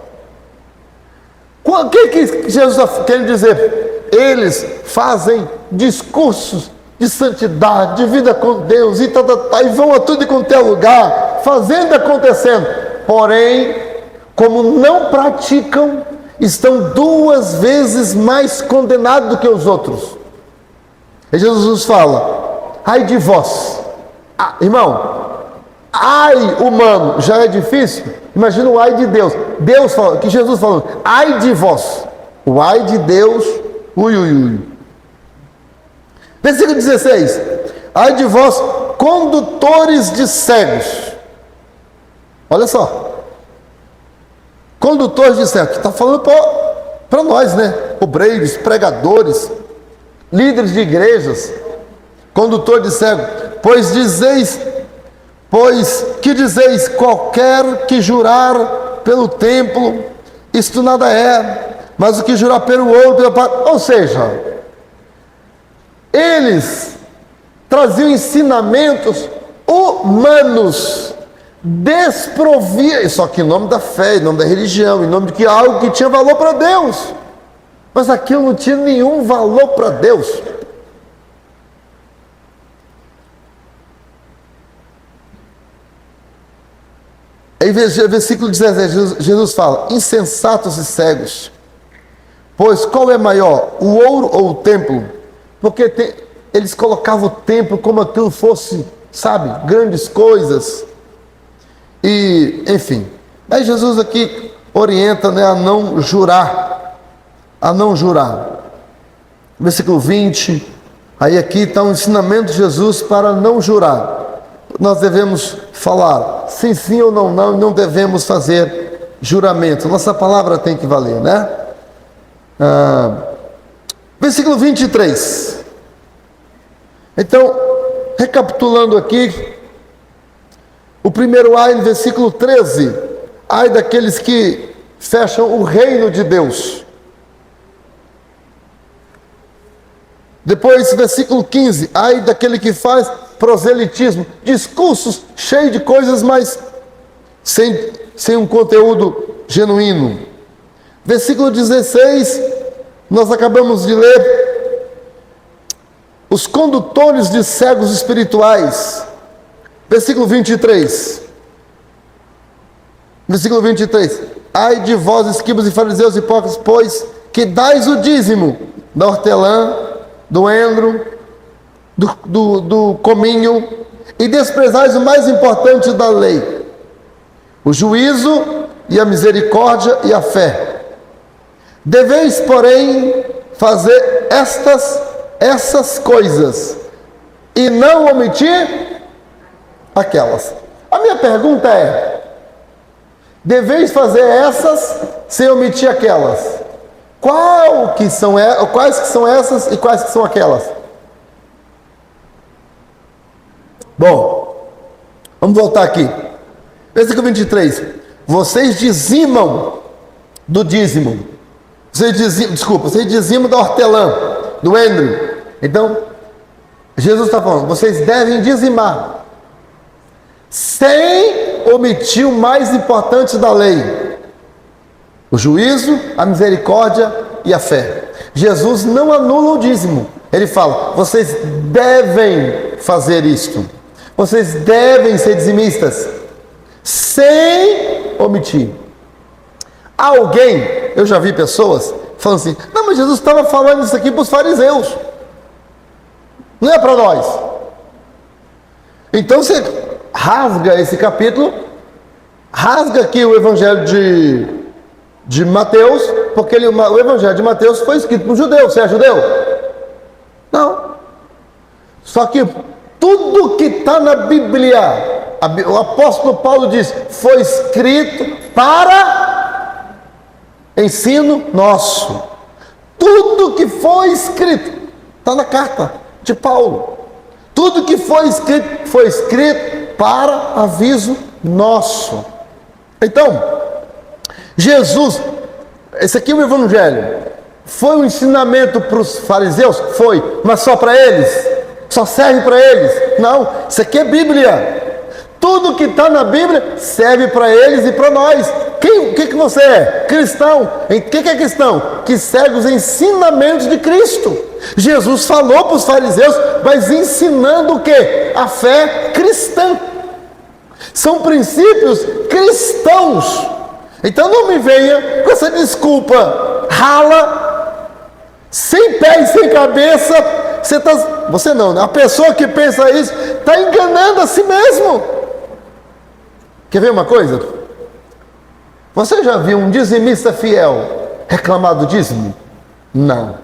o que Jesus está querendo dizer? Eles fazem discursos de santidade, de vida com Deus, e vão a tudo e quanto é lugar, fazendo e acontecendo, porém, como não praticam, estão 2 vezes mais condenados do que os outros. E Jesus nos fala, ai de vós. Irmão, ai humano já é difícil, imagina o ai de Deus. Deus fala, que Jesus falando, ai de vós. O ai de Deus, ui. Versículo 16, ai de vós, condutores de cegos. Olha só, condutores de cegos, que está falando para nós, né? Obreiros, pregadores, líderes de igrejas, condutor de cego. Pois que dizeis, qualquer que jurar pelo templo, isto nada é, mas o que jurar pelo ouro, pela pátria. Ou seja, eles traziam ensinamentos humanos, desprovidos, só que em nome da fé, em nome da religião, em nome de algo que tinha valor para Deus, mas aquilo não tinha nenhum valor para Deus. Aí, versículo 17, Jesus fala: insensatos e cegos, pois qual é maior, o ouro ou o templo? Porque eles colocavam o templo como aquilo fosse, sabe, grandes coisas. E, enfim, aí Jesus aqui orienta, né, a não jurar. A não jurar. Versículo 20, aí aqui está um ensinamento de Jesus para não jurar. Nós devemos falar sim, sim ou não, não, não devemos fazer juramento. Nossa palavra tem que valer, né? Versículo 23. Então, recapitulando aqui, o primeiro ai no versículo 13, ai daqueles que fecham o reino de Deus. Depois, versículo 15, ai daquele que faz proselitismo, discursos cheios de coisas, mas sem um conteúdo genuíno. Versículo 16, nós acabamos de ler, os condutores de cegos espirituais. Versículo 23. Versículo 23. Ai de vós, escribas e fariseus hipócritas, pois que dais o dízimo da hortelã, do endro, do cominho, e desprezais o mais importante da lei, o juízo e a misericórdia e a fé. Deveis, porém, fazer essas coisas, e não omitir aquelas. A minha pergunta é: deveis fazer essas sem omitir aquelas? Quais que são essas e quais que são aquelas? Bom, vamos voltar aqui. Versículo 23. Vocês dizimam do dízimo. Vocês dizimam da hortelã, do endro. Então, Jesus está falando, vocês devem dizimar, sem omitir o mais importante da lei: o juízo, a misericórdia e a fé. Jesus não anula o dízimo. Ele fala, vocês devem fazer isto. Vocês devem ser dizimistas, sem omitir. Alguém, eu já vi pessoas falando assim: não, mas Jesus estava falando isso aqui para os fariseus, não é para nós. Então você rasga esse capítulo, rasga aqui o evangelho de Mateus, porque o evangelho de Mateus foi escrito para o judeu. Você é judeu? Não. Só que tudo que está na Bíblia, o apóstolo Paulo diz, foi escrito para ensino nosso. Tudo que foi escrito está na carta de Paulo. Tudo que foi escrito para aviso nosso. Então, Jesus, esse aqui é o evangelho, foi um ensinamento para os fariseus? Foi, mas só para eles? Só serve para eles? Não, isso aqui é Bíblia. Tudo que está na Bíblia serve para eles e para nós. O que você é? Cristão. O que é cristão? Que segue os ensinamentos de Cristo. Jesus falou para os fariseus, mas ensinando o quê? A fé cristã. São princípios cristãos. Então não me venha com essa desculpa rala, sem pé e sem cabeça. Você não, né? A pessoa que pensa isso está enganando a si mesmo. Quer ver uma coisa? Você já viu um dizimista fiel reclamar do dízimo? Não.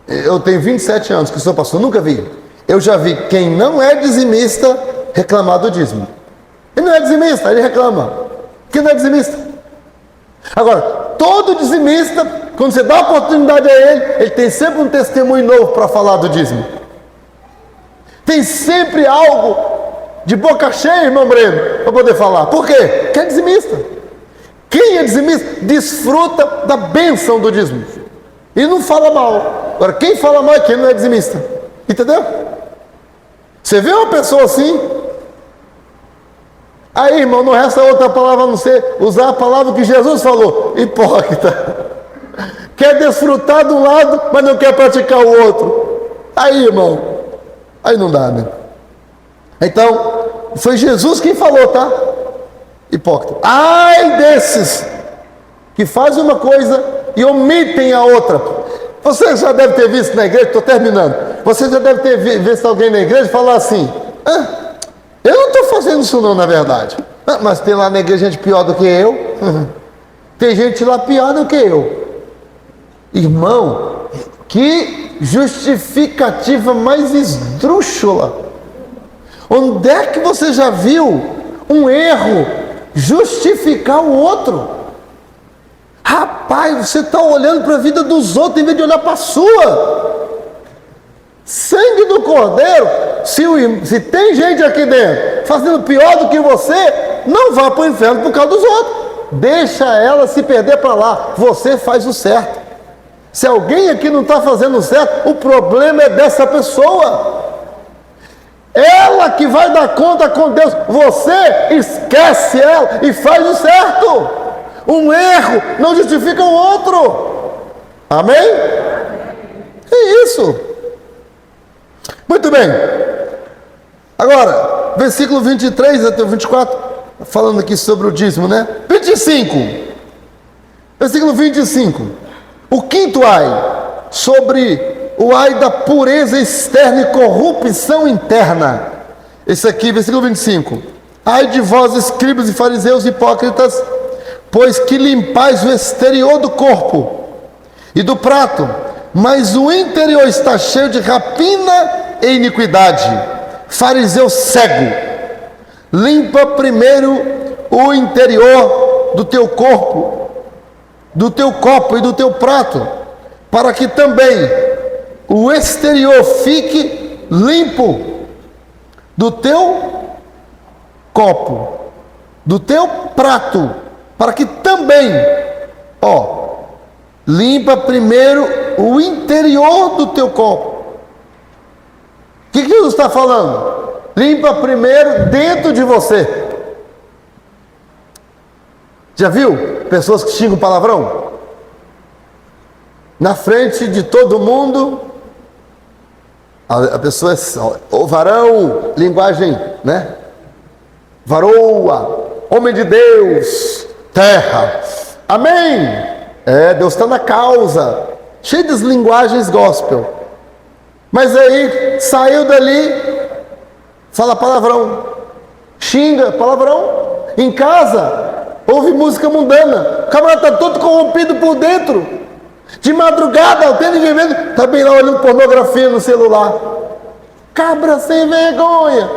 Eu tenho 27 anos que sou pastor, nunca vi. Eu já vi quem não é dizimista reclamar do dízimo. Ele não é dizimista, ele reclama. Quem não é dizimista? Agora, todo dizimista, quando você dá a oportunidade a ele tem sempre um testemunho novo para falar do dízimo. Tem sempre algo de boca cheia, irmão Breno, para poder falar. Por quê? Porque é dizimista. Quem é dizimista desfruta da bênção do dízimo e não fala mal. Agora, quem fala mal é quem não é dizimista. Entendeu? Você vê uma pessoa assim, aí, irmão, não resta outra palavra a não ser usar a palavra que Jesus falou: hipócrita. Quer desfrutar de um lado, mas não quer praticar o outro. Aí, irmão, aí não dá, né? Então, foi Jesus quem falou, tá? hipócrita. Ai desses que fazem uma coisa e omitem a outra. Você já deve ter visto na igreja, estou terminando, você já deve ter visto alguém na igreja falar assim: eu não estou fazendo isso não, na verdade. Mas tem lá na igreja gente pior do que eu. Tem gente lá pior do que eu. Irmão, que justificativa mais esdrúxula. Onde é que você já viu um erro justificar o outro? Rapaz, você está olhando para a vida dos outros em vez de olhar para a sua. Sangue do Cordeiro. Se tem gente aqui dentro fazendo pior do que você, não vá para o inferno por causa dos outros. Deixa ela se perder para lá. Você faz o certo. Se alguém aqui não está fazendo o certo, o problema é dessa pessoa. Ela que vai dar conta com Deus. Você esquece ela e faz o certo. Um erro não justifica o outro. Amém? É isso. Muito bem. Agora, versículo 23 até o 24, falando aqui sobre o dízimo, né? 25. Versículo 25. O quinto ai, sobre o ai da pureza externa e corrupção interna. Esse aqui, versículo 25. Ai de vós, escribas e fariseus hipócritas, pois que limpais o exterior do corpo e do prato, mas o interior está cheio de rapina e iniquidade. Fariseu cego, limpa primeiro o interior do teu corpo, do teu copo e do teu prato, para que também o exterior fique limpo do teu copo, do teu prato, para que também, limpa primeiro o interior do teu copo. O que Jesus está falando? Limpa primeiro dentro de você. Já viu pessoas que xingam palavrão? Na frente de todo mundo, a pessoa é o varão, linguagem, né? Varoa, homem de Deus, terra, amém? Deus está na causa, cheio das linguagens gospel. Mas aí, saiu dali, fala palavrão, xinga palavrão. Em casa, ouve música mundana, o camarada está todo corrompido por dentro. De madrugada, não tem ninguém vendo, está bem lá olhando pornografia no celular. Cabra sem vergonha.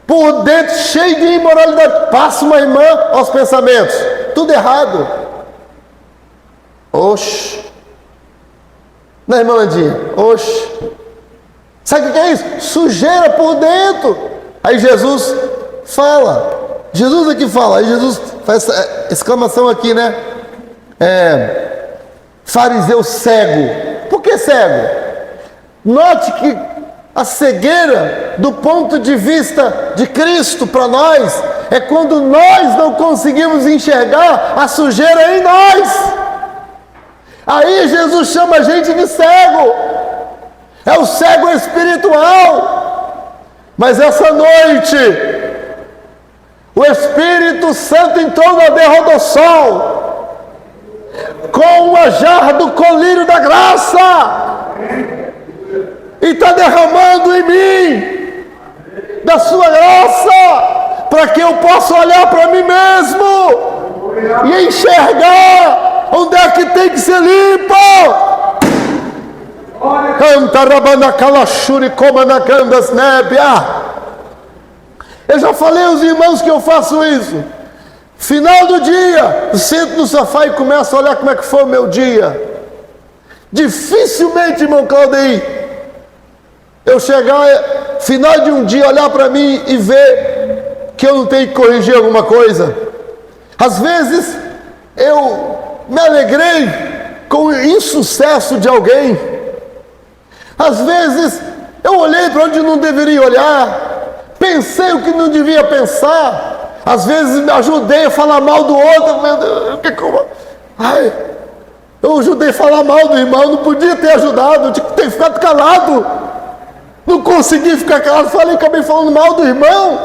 Por dentro, cheio de imoralidade. Passa uma irmã aos pensamentos, tudo errado. Oxe. Não, irmã Landinha? Oxe. Sabe o que é isso? Sujeira por dentro. Aí Jesus fala. Jesus aqui fala. Aí Jesus faz essa exclamação aqui, né? Fariseu cego. Por que cego? Note que a cegueira, do ponto de vista de Cristo para nós, é quando nós não conseguimos enxergar a sujeira em nós. Aí Jesus chama a gente de cego. É o cego espiritual. Mas essa noite, o Espírito Santo entrou na derrodossol com uma jarra do colírio da graça e está derramando em mim da sua graça, para que eu possa olhar para mim mesmo e enxergar onde é que tem que ser limpo. Eu já falei aos irmãos que eu faço isso. Final do dia, eu sento no sofá e começo a olhar como é que foi o meu dia. Dificilmente, irmão Claudei, eu chegar final de um dia, olhar para mim e ver que eu não tenho que corrigir alguma coisa. Às vezes eu me alegrei com o insucesso de alguém. Às vezes eu olhei para onde não deveria olhar, pensei o que não devia pensar. Às vezes me ajudei a falar mal do outro. Eu ajudei a falar mal do irmão, não podia ter ajudado, eu tinha que ter ficado calado. Não consegui ficar calado, acabei falando mal do irmão.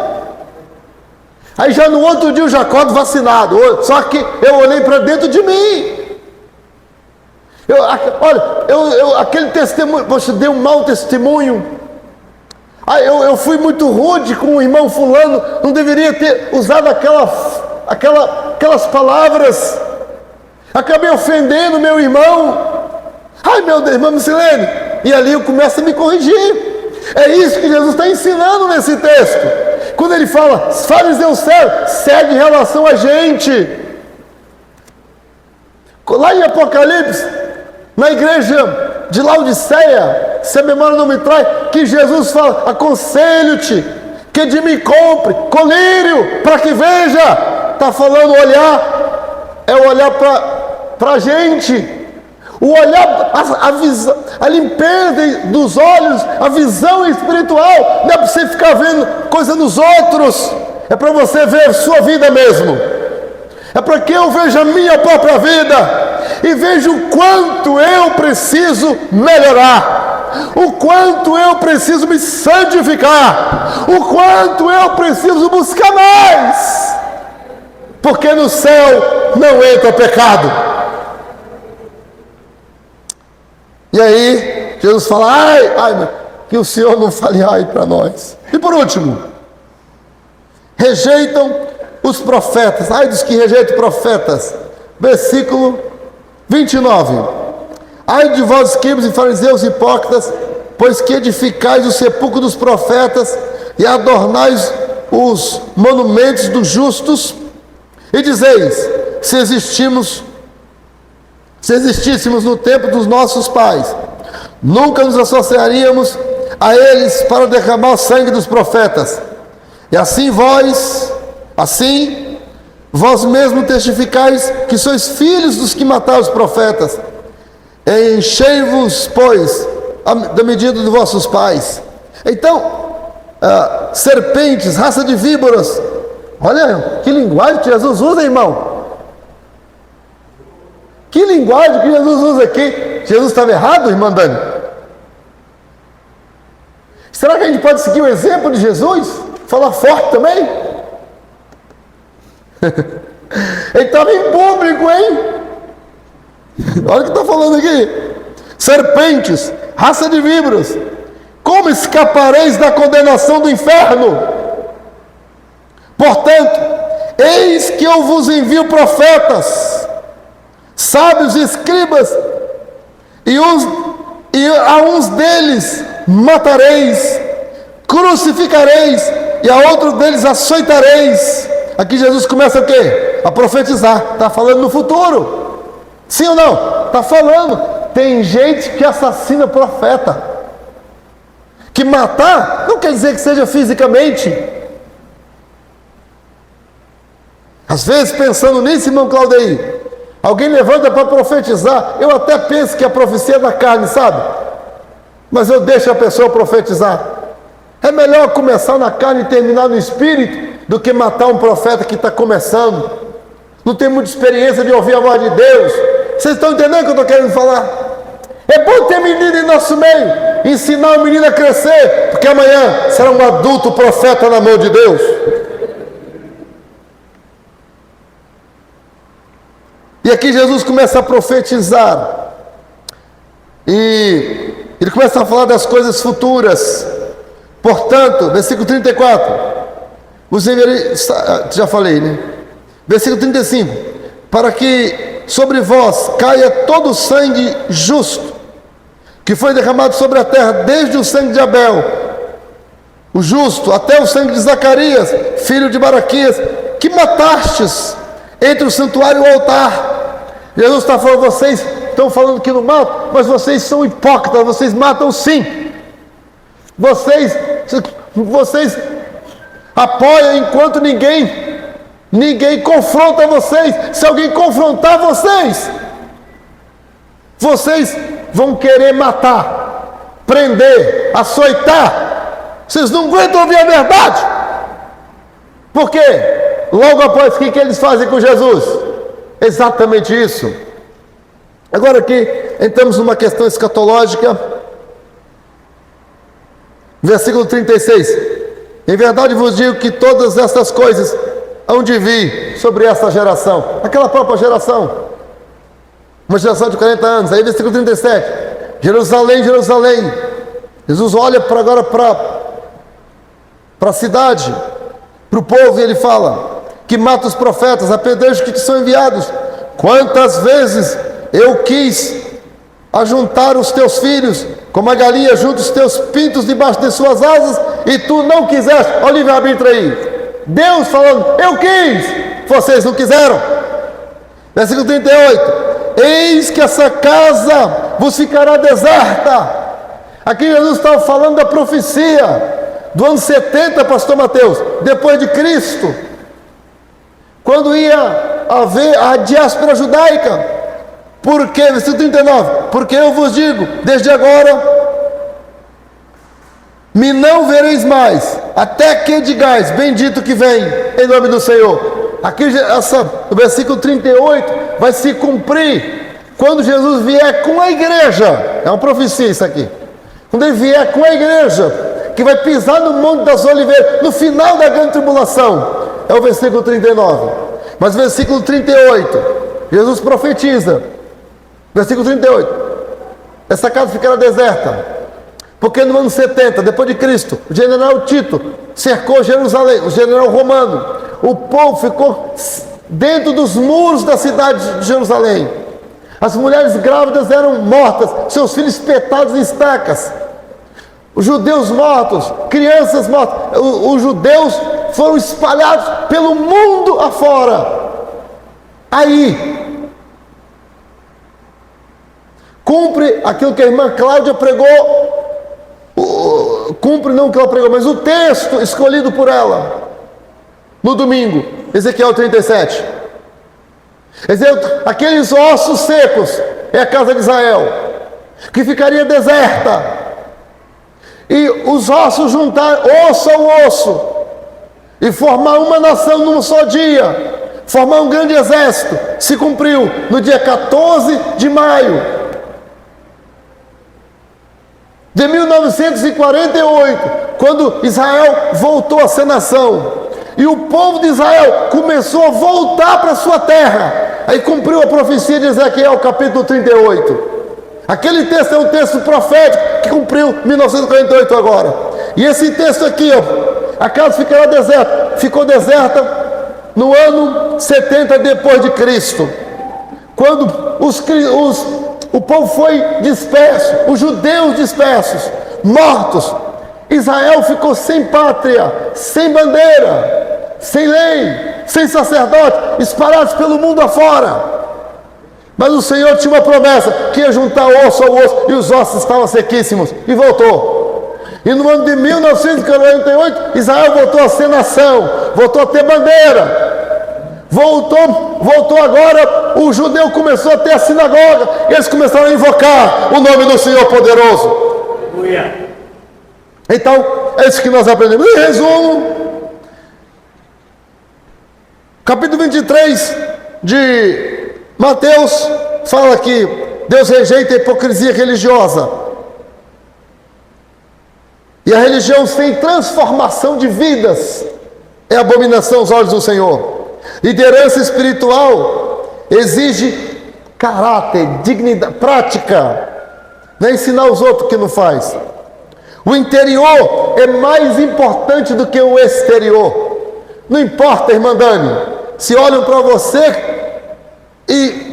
Aí já no outro dia o Jacó vacinado, só que eu olhei para dentro de mim. Aquele testemunho, poxa, dei um mau testemunho. Eu fui muito rude com o irmão fulano, não deveria ter usado aquelas palavras. Acabei ofendendo meu irmão. Ai meu Deus, irmã Micilene. E ali eu começo a me corrigir. É isso que Jesus está ensinando nesse texto. Quando ele fala, fariseus segue em relação a gente. Lá em Apocalipse, na igreja de Laodiceia, se a memória não me trai, que Jesus fala, aconselho-te, que de mim compre colírio, para que veja. Está falando olhar, é olhar para a gente. O olhar, a visão, a limpeza dos olhos, a visão espiritual, não é para você ficar vendo coisa nos outros, é para você ver sua vida mesmo, é para que eu veja a minha própria vida, e veja o quanto eu preciso melhorar, o quanto eu preciso me santificar, o quanto eu preciso buscar mais, porque no céu não entra pecado. E aí, Jesus fala, ai, que o Senhor não fale ai para nós. E por último, rejeitam os profetas. Ai dos que rejeitam profetas. Versículo 29. Ai de vós, escribas e fariseus hipócritas, pois que edificais o sepulcro dos profetas e adornais os monumentos dos justos, e dizeis, se existíssemos no tempo dos nossos pais, nunca nos associaríamos a eles para derramar o sangue dos profetas. E assim vós mesmos testificais que sois filhos dos que mataram os profetas. Enchei-vos, pois, da medida dos vossos pais. Então, serpentes, raça de víboras. Olha que linguagem que Jesus usa, irmão. Que linguagem que Jesus usa aqui. Jesus estava errado, irmã Dani? Será que a gente pode seguir o exemplo de Jesus? Falar forte também? Ele estava em público, hein? Olha o que está falando aqui. Serpentes, raça de víboras, como escapareis da condenação do inferno? Portanto, eis que eu vos envio profetas, sábios e escribas, e a uns deles matareis, crucificareis, e a outro deles açoitareis. Aqui Jesus começa o quê? A profetizar. Está falando no futuro. Sim ou não? Está falando. Tem gente que assassina profeta. Que matar não quer dizer que seja fisicamente. Às vezes, pensando nisso, irmão Claudeir, alguém levanta para profetizar. Eu até penso que a profecia é da carne, sabe? Mas eu deixo a pessoa profetizar. É melhor começar na carne e terminar no espírito do que matar um profeta que está começando. Não tem muita experiência de ouvir a voz de Deus. Vocês estão entendendo o que eu estou querendo falar? É bom ter menino em nosso meio, ensinar o menino a crescer, porque amanhã será um adulto profeta na mão de Deus. E aqui Jesus começa a profetizar, e ele começa a falar das coisas futuras. Portanto, versículo 34, vos enviarei, já falei, né? Versículo 35, para que sobre vós caia todo o sangue justo, que foi derramado sobre a terra, desde o sangue de Abel, o justo, até o sangue de Zacarias, filho de Baraquias, que matastes entre o santuário e o altar. Jesus está falando, vocês estão falando que não matam, mas vocês são hipócritas, vocês matam sim. Vocês apoiam enquanto ninguém confronta vocês. Se alguém confrontar vocês vão querer matar, prender, açoitar. Vocês não aguentam ouvir a verdade. Por quê? Logo após, o que eles fazem com Jesus? Exatamente isso. Agora aqui entramos numa questão escatológica. Versículo 36. Em verdade vos digo que todas estas coisas onde vi sobre essa geração, aquela própria geração, uma geração de 40 anos. Aí versículo 37, Jerusalém, Jerusalém, Jesus olha agora para a cidade, para o povo, e ele fala, que mata os profetas, apedreja os que te são enviados. Quantas vezes eu quis ajuntar os teus filhos, como a galinha junta os teus pintos debaixo de suas asas, e tu não quiseste. Olha o livre-arbítrio aí, Deus falando, eu quis, vocês não quiseram. Versículo 38, eis que essa casa vos ficará deserta. Aqui Jesus estava falando da profecia do ano 70, pastor Mateus, depois de Cristo, quando ia haver a diáspora judaica. Por quê? Versículo 39, porque eu vos digo, desde agora me não vereis mais, até que digais, bendito que vem, em nome do Senhor. Aqui o versículo 38 vai se cumprir quando Jesus vier com a igreja. É uma profecia isso aqui. Quando ele vier com a igreja, que vai pisar no Monte das Oliveiras, no final da grande tribulação, é o versículo 39. Mas versículo 38, Jesus profetiza, versículo 38, essa casa ficará deserta, porque no ano 70, depois de Cristo, o general Tito cercou Jerusalém, o general romano, o povo ficou dentro dos muros da cidade de Jerusalém, as mulheres grávidas eram mortas, seus filhos espetados em estacas, os judeus mortos, crianças mortas, os judeus foram espalhados pelo mundo afora. Aí cumpre aquilo que a irmã Cláudia pregou, cumpre não o que ela pregou, mas o texto escolhido por ela no domingo, Ezequiel 37. Aqueles ossos secos é a casa de Israel, que ficaria deserta, e os ossos juntar osso ao osso e formar uma nação num só dia, formar um grande exército. Se cumpriu no dia 14 de maio de 1948, quando Israel voltou a ser nação, e o povo de Israel começou a voltar para a sua terra. Aí cumpriu a profecia de Ezequiel, capítulo 38. Aquele texto é um texto profético que cumpriu 1948 agora. E esse texto aqui, ó, a casa ficará deserta, ficou deserta no ano 70 depois de Cristo, quando o povo foi disperso, os judeus dispersos, mortos. Israel ficou sem pátria, sem bandeira, sem lei, sem sacerdote, espalhados pelo mundo afora. Mas o Senhor tinha uma promessa, que ia juntar osso ao osso, e os ossos estavam sequíssimos, e voltou. E no ano de 1948, Israel voltou a ser nação, voltou a ter bandeira, voltou agora, o judeu começou a ter a sinagoga, eles começaram a invocar o nome do Senhor poderoso. Então, é isso que nós aprendemos. Em resumo, capítulo 23 de Mateus fala que Deus rejeita a hipocrisia religiosa, e a religião sem transformação de vidas é abominação aos olhos do Senhor. Liderança espiritual exige caráter, dignidade, prática, não é ensinar os outros que não faz. O interior é mais importante do que o exterior. Não importa, irmã Dani, se olham para você e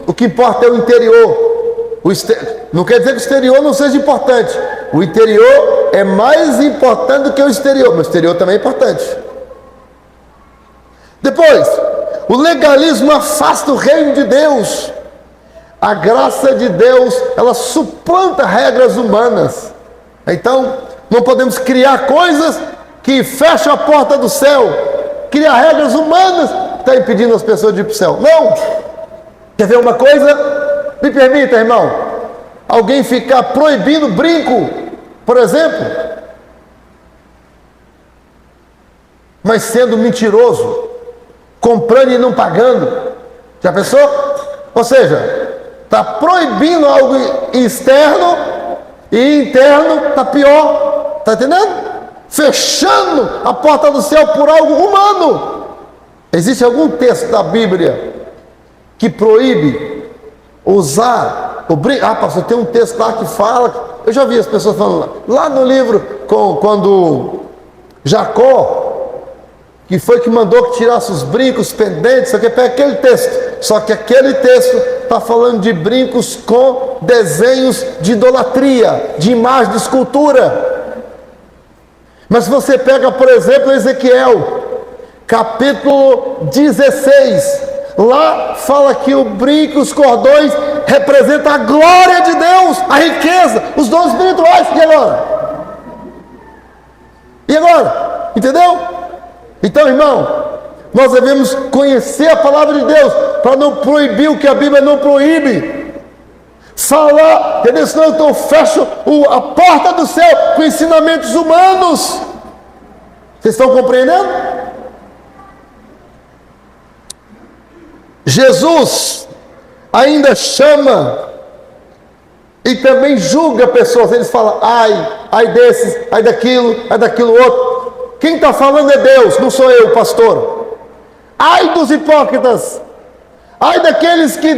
o que importa é o interior. Não quer dizer que o exterior não seja importante. O interior é mais importante do que o exterior, mas o exterior também é importante. Depois, o legalismo afasta o reino de Deus. A graça de Deus, ela suplanta regras humanas. Então, não podemos criar coisas que fecham a porta do céu, criar regras humanas que está impedindo as pessoas de ir para o céu. Não! Quer ver uma coisa? Me permita, irmão, alguém ficar proibindo brinco, por exemplo, mas sendo mentiroso, comprando e não pagando. Já pensou? Ou seja, está proibindo algo externo e interno está pior. Está entendendo? Fechando a porta do céu por algo humano. Existe algum texto da Bíblia que proíbe usar o brinco? Ah, pastor, tem um texto lá que fala. Eu já vi as pessoas falando lá no livro, quando Jacó, que foi que mandou que tirasse os brincos, pendentes, só que pega aquele texto. Só que aquele texto está falando de brincos com desenhos de idolatria, de imagem, de escultura. Mas se você pega, por exemplo, Ezequiel, capítulo 16, lá fala que o brinco, os cordões, representa a glória de Deus, a riqueza, os dons espirituais. E agora? E agora? Entendeu? Então, irmão, nós devemos conhecer a palavra de Deus para não proibir o que a Bíblia não proíbe. Falar, entendeu? Senão eu fecho a porta do céu com ensinamentos humanos. Vocês estão compreendendo? Jesus ainda chama e também julga pessoas. Eles falam, ai desses, ai daquilo outro. Quem está falando é Deus, não sou eu, pastor. Ai dos hipócritas, ai daqueles que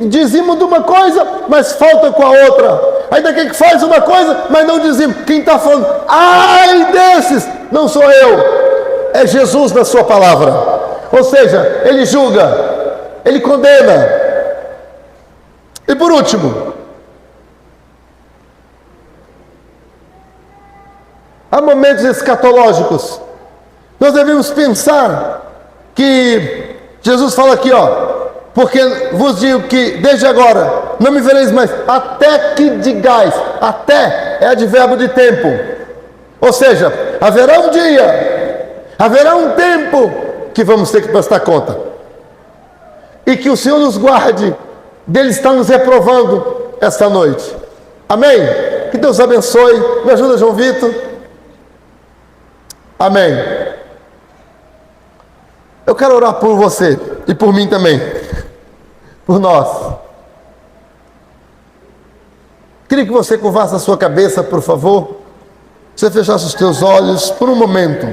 dizimam de uma coisa, mas faltam com a outra. Ai daquele que faz uma coisa, mas não dizima. Quem está falando, ai desses, não sou eu, é Jesus na sua palavra. Ou seja, ele julga, ele condena. E por último, há momentos escatológicos. Nós devemos pensar que Jesus fala aqui, porque vos digo que desde agora não me vereis mais, até que digais. Até é advérbio de tempo. Ou seja, haverá um dia, haverá um tempo que vamos ter que prestar conta. E que o Senhor nos guarde dele estar nos reprovando esta noite. Amém? Que Deus abençoe. Me ajuda, João Vitor. Amém. Eu quero orar por você e por mim também, por nós. Queria que você curvasse a sua cabeça, por favor. Você fechasse os teus olhos por um momento.